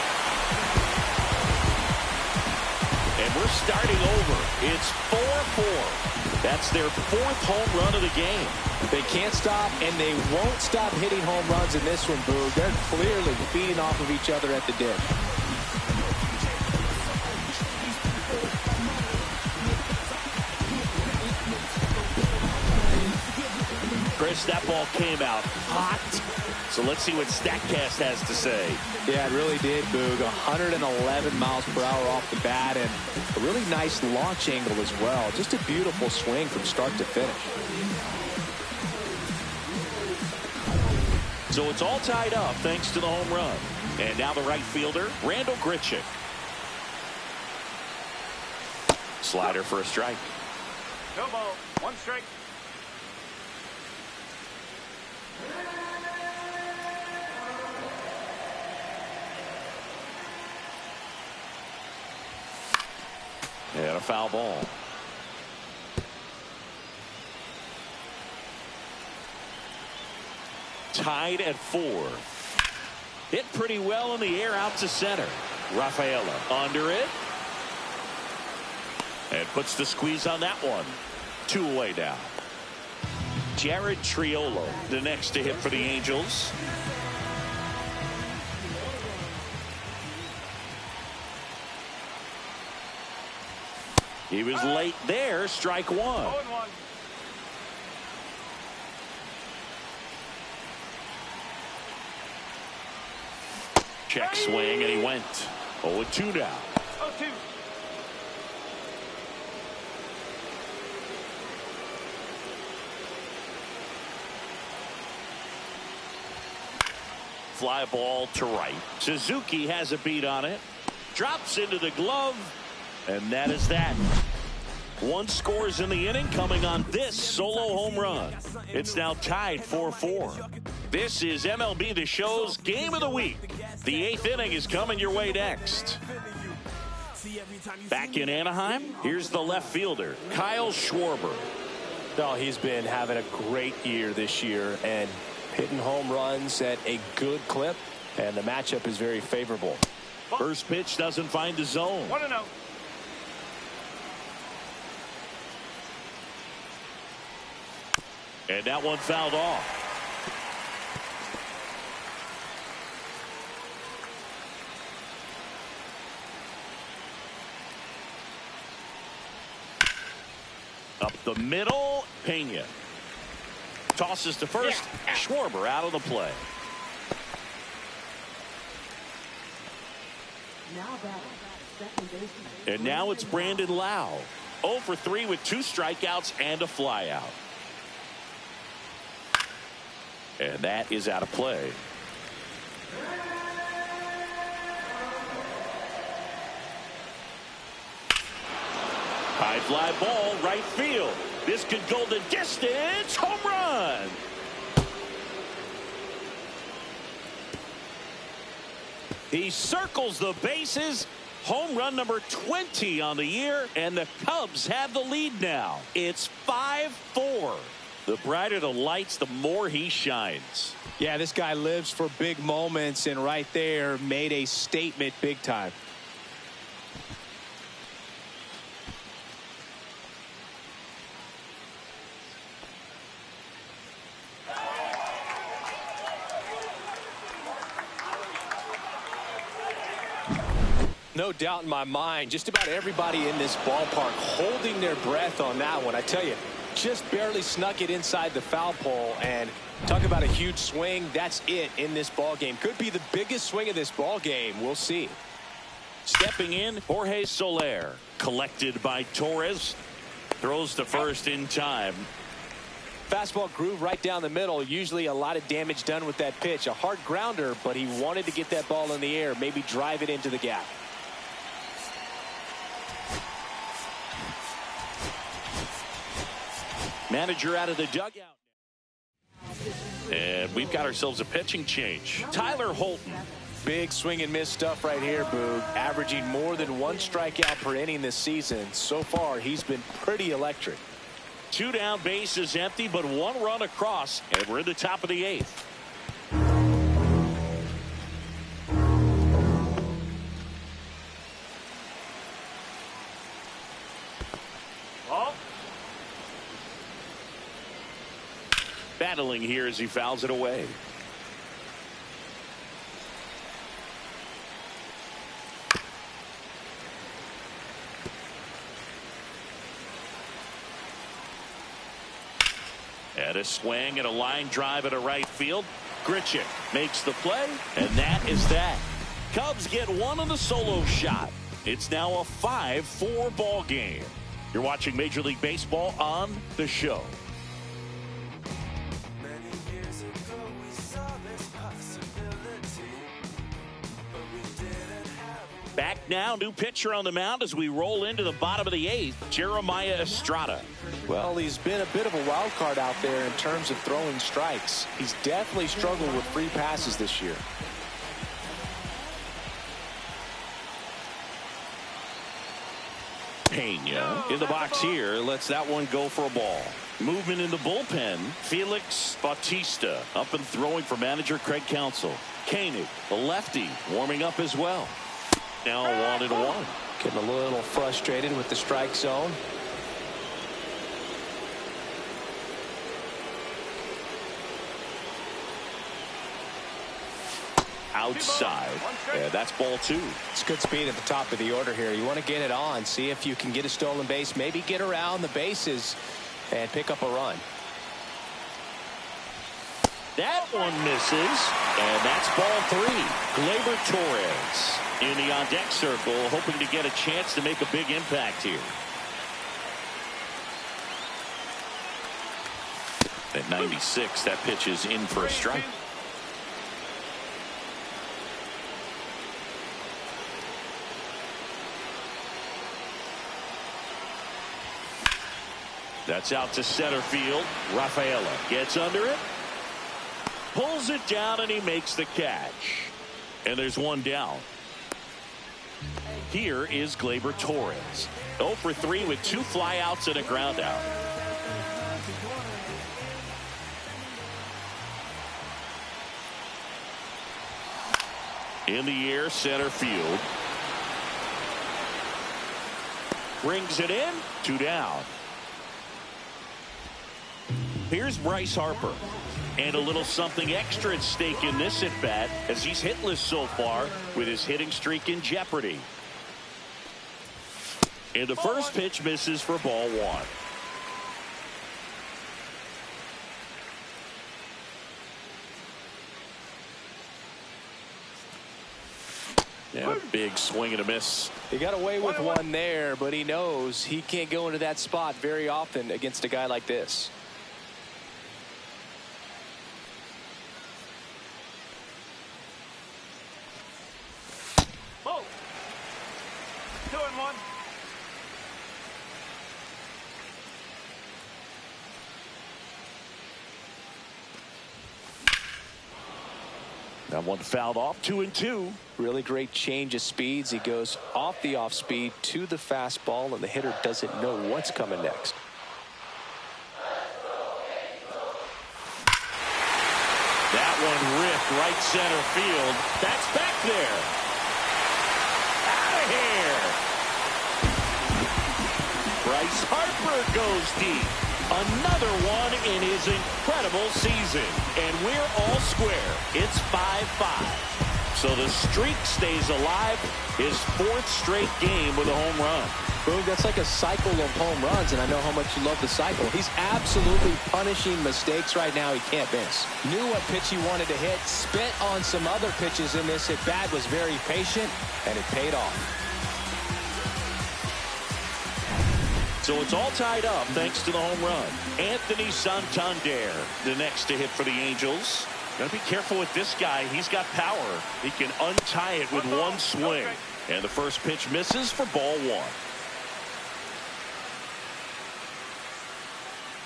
And we're starting over. It's 4-4. That's their 4th home run of the game. They can't stop, and they won't stop hitting home runs in this one, Boog. They're clearly feeding off of each other at the dish. Chris, that ball came out hot. So let's see what StatCast has to say. Yeah, it really did, Boog. 111 miles per hour off the bat, and a really nice launch angle as well. Just a beautiful swing from start to finish. So it's all tied up thanks to the home run. And now the right fielder, Randall Grichuk. Slider for a strike. No ball. One strike. And a foul ball. Tied at 4. Hit pretty well in the air out to center. Rafaela under it. And puts the squeeze on that one. 2 away now. Jared Triolo, the next to hit for the Angels. He was late there, strike one. 0-1. Check swing, and he went 0-2 now. 0-2. Fly ball to right. Suzuki has a beat on it. Drops into the glove. And that is that. 1 scores in the inning coming on this solo home run. It's now tied 4-4. This is MLB The Show's Game of the Week. The 8th inning is coming your way next. Back in Anaheim, here's the left fielder, Kyle Schwarber. Oh, he's been having a great year this year and hitting home runs at a good clip. And the matchup is very favorable. First pitch doesn't find the zone. 1-0. And that one fouled off. Up the middle, Pena. Tosses to first. Schwarber out of the play. Now batting, second baseman. And now it's Brandon Lau. 0 for 3 with 2 strikeouts and a flyout. And that is out of play. High fly ball, right field. This could go the distance. Home run. He circles the bases. Home run number 20 on the year, and the Cubs have the lead now. It's 5-4. The brighter the lights, the more he shines. Yeah, this guy lives for big moments, and right there made a statement big time. No doubt in my mind, just about everybody in this ballpark holding their breath on that one. I tell you, just barely snuck it inside the foul pole, and talk about a huge swing. That's it in this ball game. Could be the biggest swing of this ball game. We'll see. Stepping in, Jorge Soler. Collected by Torres. Throws to first in time. Fastball groove right down the middle. Usually a lot of damage done with that pitch. A hard grounder, but he wanted to get that ball in the air, maybe drive it into the gap. Manager out of the dugout. And we've got ourselves a pitching change. Tyler Holton. Big swing and miss stuff right here, Boog. Averaging more than 1 strikeout per inning this season. So far, he's been pretty electric. 2 down, bases empty, but 1 run across, and we're in the top of the 8th. Battling here as he fouls it away. And a swing and a line drive at a right field. Grichuk makes the play, and that is that. Cubs get 1 on the solo shot. It's now a 5-4 ball game. You're watching Major League Baseball on The Show. Back now, new pitcher on the mound as we roll into the bottom of the 8th, Jeremiah Estrada. Well, he's been a bit of a wild card out there in terms of throwing strikes. He's definitely struggled with free passes this year. Pena in the box here lets that one go for a ball. Movement in the bullpen. Felix Bautista up and throwing for manager Craig Counsell. Koenig, the lefty, warming up as well. Now 1-1. Getting a little frustrated with the strike zone. Outside. Yeah, that's ball 2. It's good speed at the top of the order here. You want to get it on, see if you can get a stolen base, maybe get around the bases and pick up a run. That one misses, and that's ball 3. Gleyber Torres in the on-deck circle, hoping to get a chance to make a big impact here. At 96, that pitch is in for a strike. That's out to center field. Rafaela gets under it. Pulls it down, and he makes the catch. And there's 1 down. Here is Gleyber Torres. 0 for 3 with 2 flyouts and a ground out. In the air, center field. Brings it in. 2 down. Here's Bryce Harper. And a little something extra at stake in this at-bat as he's hitless so far with his hitting streak in jeopardy. And the first pitch misses for ball 1. Yeah, big swing and a miss. He got away with one there, but he knows he can't go into that spot very often against a guy like this. Ball. 2-1. That one fouled off. 2-2. Really great change of speeds. He goes off the off speed to the fastball, and the hitter doesn't know what's coming next. That one ripped right center field. That's back there. Out of here. Bryce Harper goes deep. Another one in his incredible season. And we're all square. It's 5-5. So the streak stays alive. His 4th straight game with a home run. Boom, that's like a cycle of home runs, and I know how much you love the cycle. He's absolutely punishing mistakes right now he can't miss. Knew what pitch he wanted to hit, spit on some other pitches in this at-bat, was very patient, and it paid off. So it's all tied up thanks to the home run. Anthony Santander, the next to hit for the Angels. Got to be careful with this guy. He's got power. He can untie it with one swing. And the first pitch misses for ball 1.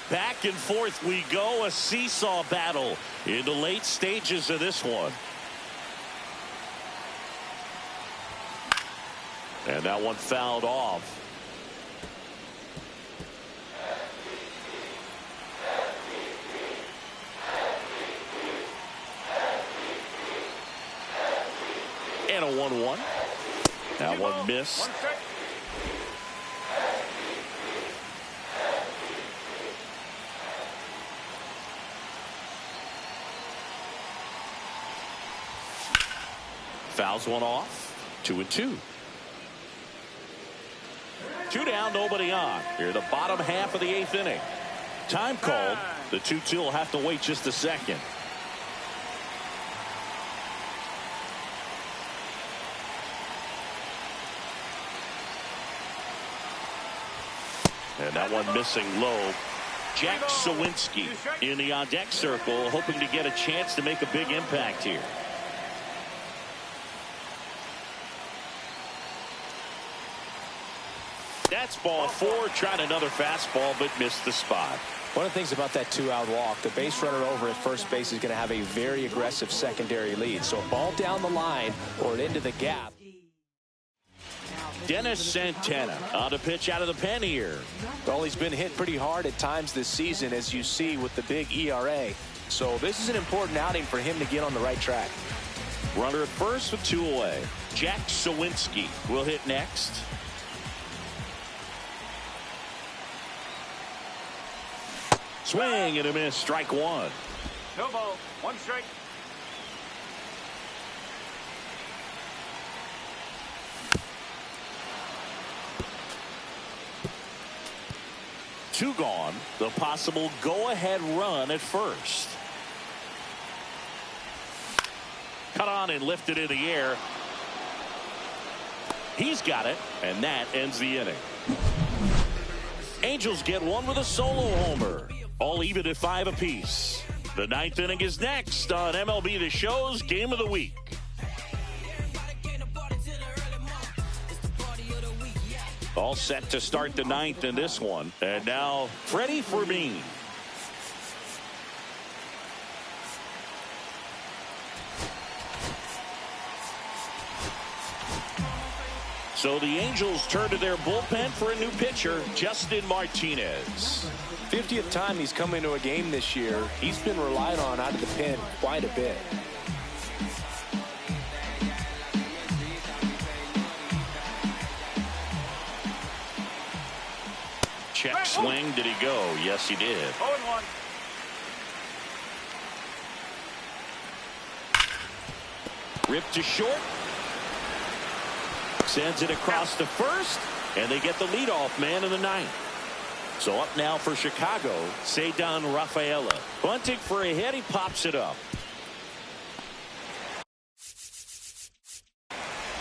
Back and forth we go, a seesaw battle in the late stages of this one. And that one fouled off. And a 1-1. That one missed. Fouls one off. 2-2. 2 down, nobody on. Here, the bottom half of the 8th inning. Time called. The 2-2 will have to wait just a second. And that one missing low. Jack Sawinski in the on-deck circle, hoping to get a chance to make a big impact here. That's ball 4. Tried another fastball, but missed the spot. One of the things about that 2-out walk, the base runner over at first base is going to have a very aggressive secondary lead. So a ball down the line or into the gap. Dennis Santana on the pitch out of the pen here. Well, he's been hit pretty hard at times this season, as you see with the big ERA. So this is an important outing for him to get on the right track. Runner at first with 2 away. Jack Sawinski will hit next. Swing and a miss. Strike 1. No ball. 1 strike. Two gone. The possible go-ahead run at first. Cut on and lifted in the air. He's got it, and that ends the inning. Angels get one with a solo homer. All even at 5 apiece. The 9th inning is next on MLB The Show's Game of the Week. All set to start the 9th in this one. And now, Freddie Fermin. So the Angels turn to their bullpen for a new pitcher, Justin Martinez. 50th time he's come into a game this year. He's been relied on out of the pen quite a bit. Check swing. Did he go? Yes, he did. 0-1. Ripped to short. Sends it across to first. And they get the leadoff man in the 9th. So up now for Chicago, Ceddanne Rafaela. Bunting for a hit. He pops it up.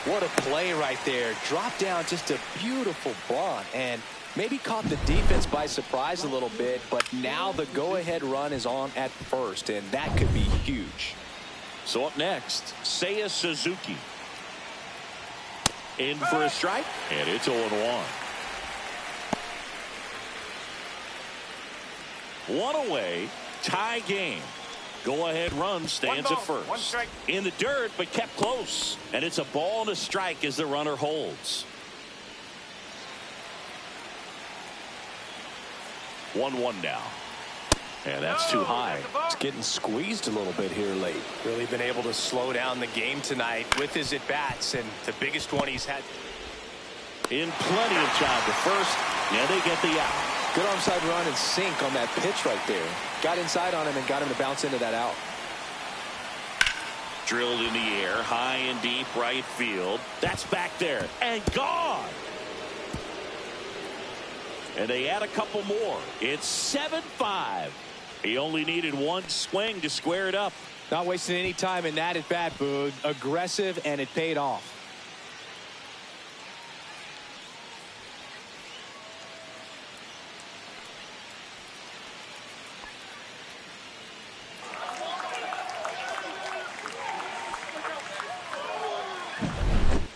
What a play right there. Dropped down just a beautiful bunt and maybe caught the defense by surprise a little bit, but now the go-ahead run is on at first, and that could be huge. So up next, Seiya Suzuki. In for a strike, and it's 0-1. One away, tie game. Go-ahead run stands at first. One strike. In the dirt, but kept close. And it's a ball and a strike as the runner holds. 1-1 now. And that's too high. It's getting squeezed a little bit here late. Really been able to slow down the game tonight with his at-bats, and the biggest one he's had. In plenty of time to first, and they get the out. Good onside run and sink on that pitch right there. Got inside on him and got him to bounce into that out. Drilled in the air, high and deep right field. That's back there and gone. And they add a couple more. It's 7-5. He only needed one swing to square it up. Not wasting any time in that at bat, Boog. Aggressive, and it paid off.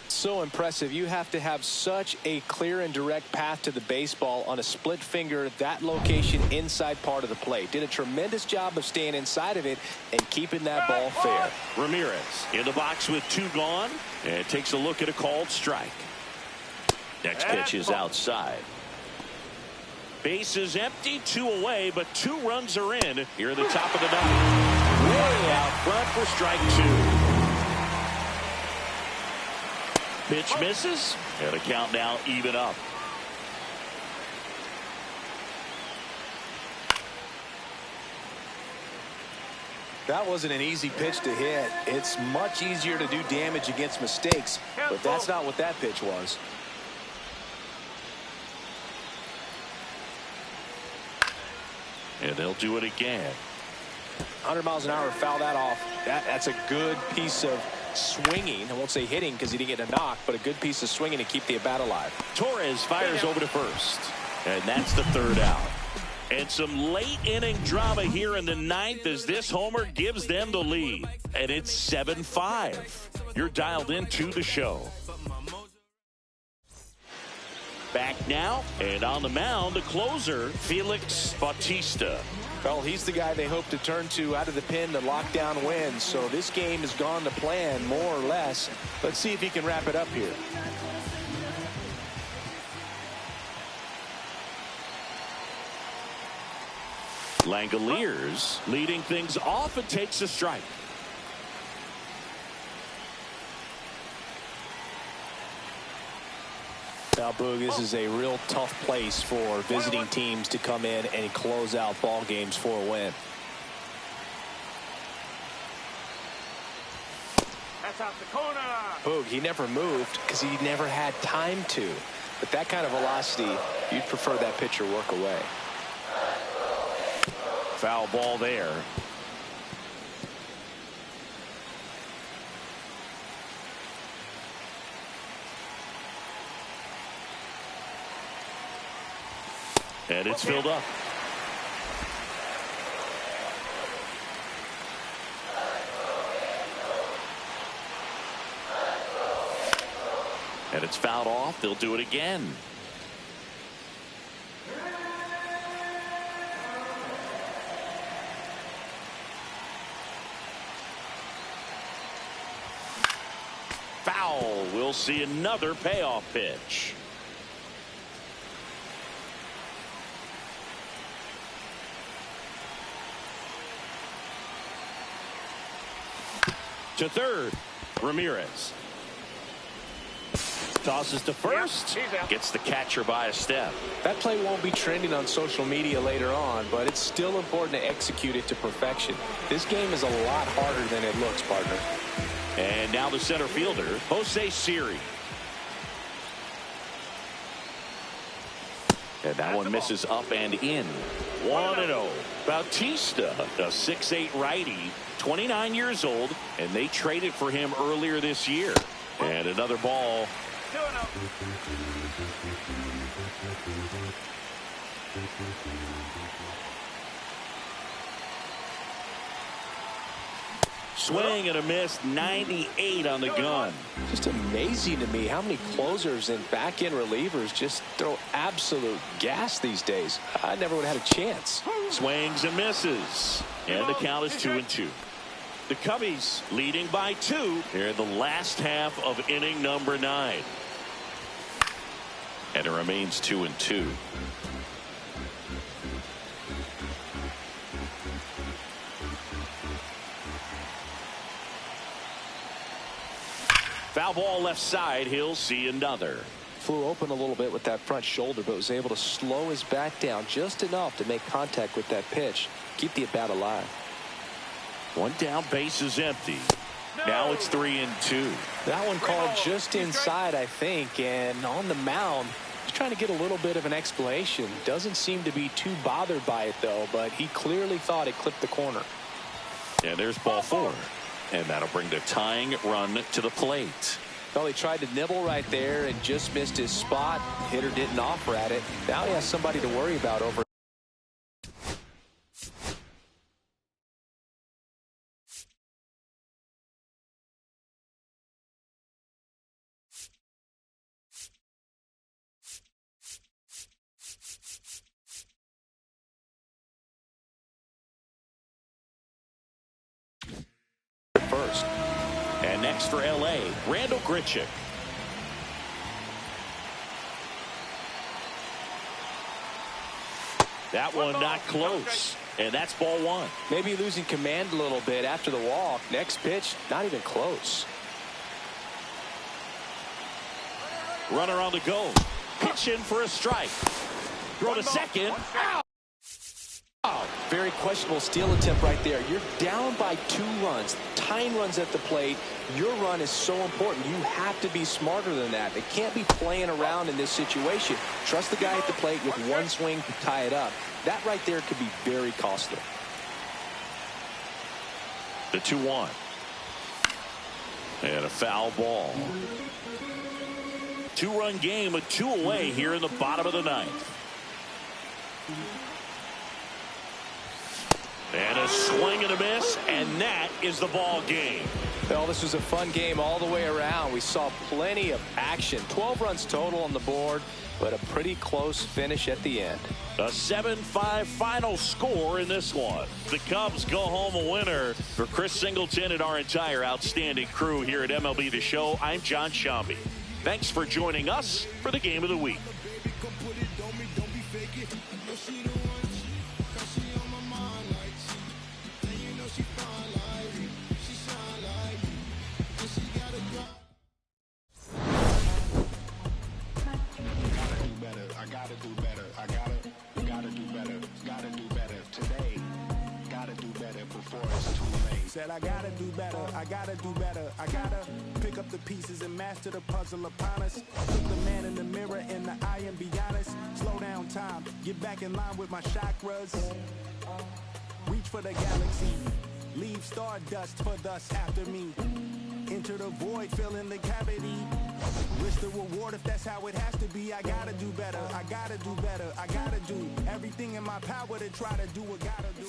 So impressive. You have to have such a clear and direct path to the baseball on a split finger, that location inside part of the plate. Did a tremendous job of staying inside of it and keeping that ball fair. Ramirez in the box with two gone, and takes a look at a called strike. Next pitch is outside. Base is empty, two away, but 2 runs are in here at the top of the ninth. Way out front for strike 2. Pitch misses, and the count now even up. That wasn't an easy pitch to hit. It's much easier to do damage against mistakes, but that's not what that pitch was. And they'll do it again. 100 miles an hour, foul that off. That's a good piece of swinging. I won't say hitting because he didn't get a knock, but a good piece of swinging to keep the at-bat alive. Torres fires over to first, and that's the 3rd out. And some late inning drama here in the 9th as this homer gives them the lead, and it's 7-5. You're dialed into the show. Back now, and on the mound, the closer, Felix Bautista. Well, he's the guy they hope to turn to out of the pen to lock down wins. So this game has gone to plan, more or less. Let's see if he can wrap it up here. Langoliers leading things off and takes a strike. Now, Boog, this is a real tough place for visiting teams to come in and close out ball games for a win. That's out the corner. Boog, he never moved because he never had time to. But that kind of velocity, you'd prefer that pitcher work away. Foul ball there. And it's filled up. And it's fouled off. They'll do it again. Foul. We'll see another payoff pitch. To third, Ramirez. Tosses to first. Gets the catcher by a step. That play won't be trending on social media later on, but it's still important to execute it to perfection. This game is a lot harder than it looks, partner. And now the center fielder, Jose Siri. And that one misses up and in. 1-0. Bautista, a 6'8 righty, 29 years old, and they traded for him earlier this year. And another ball. 2-0. Swing and a miss, 98 on the gun. Just amazing to me how many closers and back-end relievers just throw absolute gas these days. I never would have had a chance. Swings and misses. And the count is 2-2. The Cubbies leading by 2 here in the last half of inning number 9. And it remains 2-2. Foul ball left side. He'll see another. Flew open a little bit with that front shoulder, but was able to slow his back down just enough to make contact with that pitch. Keep the at-bat alive. One down, base is empty. Now it's 3-2. That one called just inside, I think, and on the mound, he's trying to get a little bit of an explanation. Doesn't seem to be too bothered by it, though, but he clearly thought it clipped the corner. And there's ball 4. And that'll bring the tying run to the plate. Well, he tried to nibble right there and just missed his spot. Hitter didn't offer at it. Now he has somebody to worry about over. First. And next for L.A., Randall Grichuk. That one not close. And that's ball 1. Maybe losing command a little bit after the walk. Next pitch, not even close. Runner on the go. Pitch in for a strike. Throw to second. Out. Oh, very questionable steal attempt right there. You're down by 2 runs. Tying runs at the plate. Your run is so important. You have to be smarter than that. They can't be playing around in this situation. Trust the guy at the plate with one swing to tie it up. That right there could be very costly. The 2-1. And a foul ball. 2-run game with 2 away here in the bottom of the 9th. And a swing and a miss, and that is the ball game. Well, this was a fun game all the way around. We saw plenty of action. 12 runs total on the board, but a pretty close finish at the end. A 7-5 final score in this one. The Cubs go home a winner. For Chris Singleton and our entire outstanding crew here at MLB The Show, I'm John Shambi. Thanks for joining us for the Game of the Week. Said I gotta do better, I gotta do better, I gotta pick up the pieces and master the puzzle upon us. Look the man in the mirror in the eye and be honest. Slow down time, get back in line with my chakras. Reach for the galaxy, leave stardust for thus after me. Enter the void, fill in the cavity. Risk the reward if that's how it has to be. I gotta do better, I gotta do better, I gotta do everything in my power to try to do what gotta do.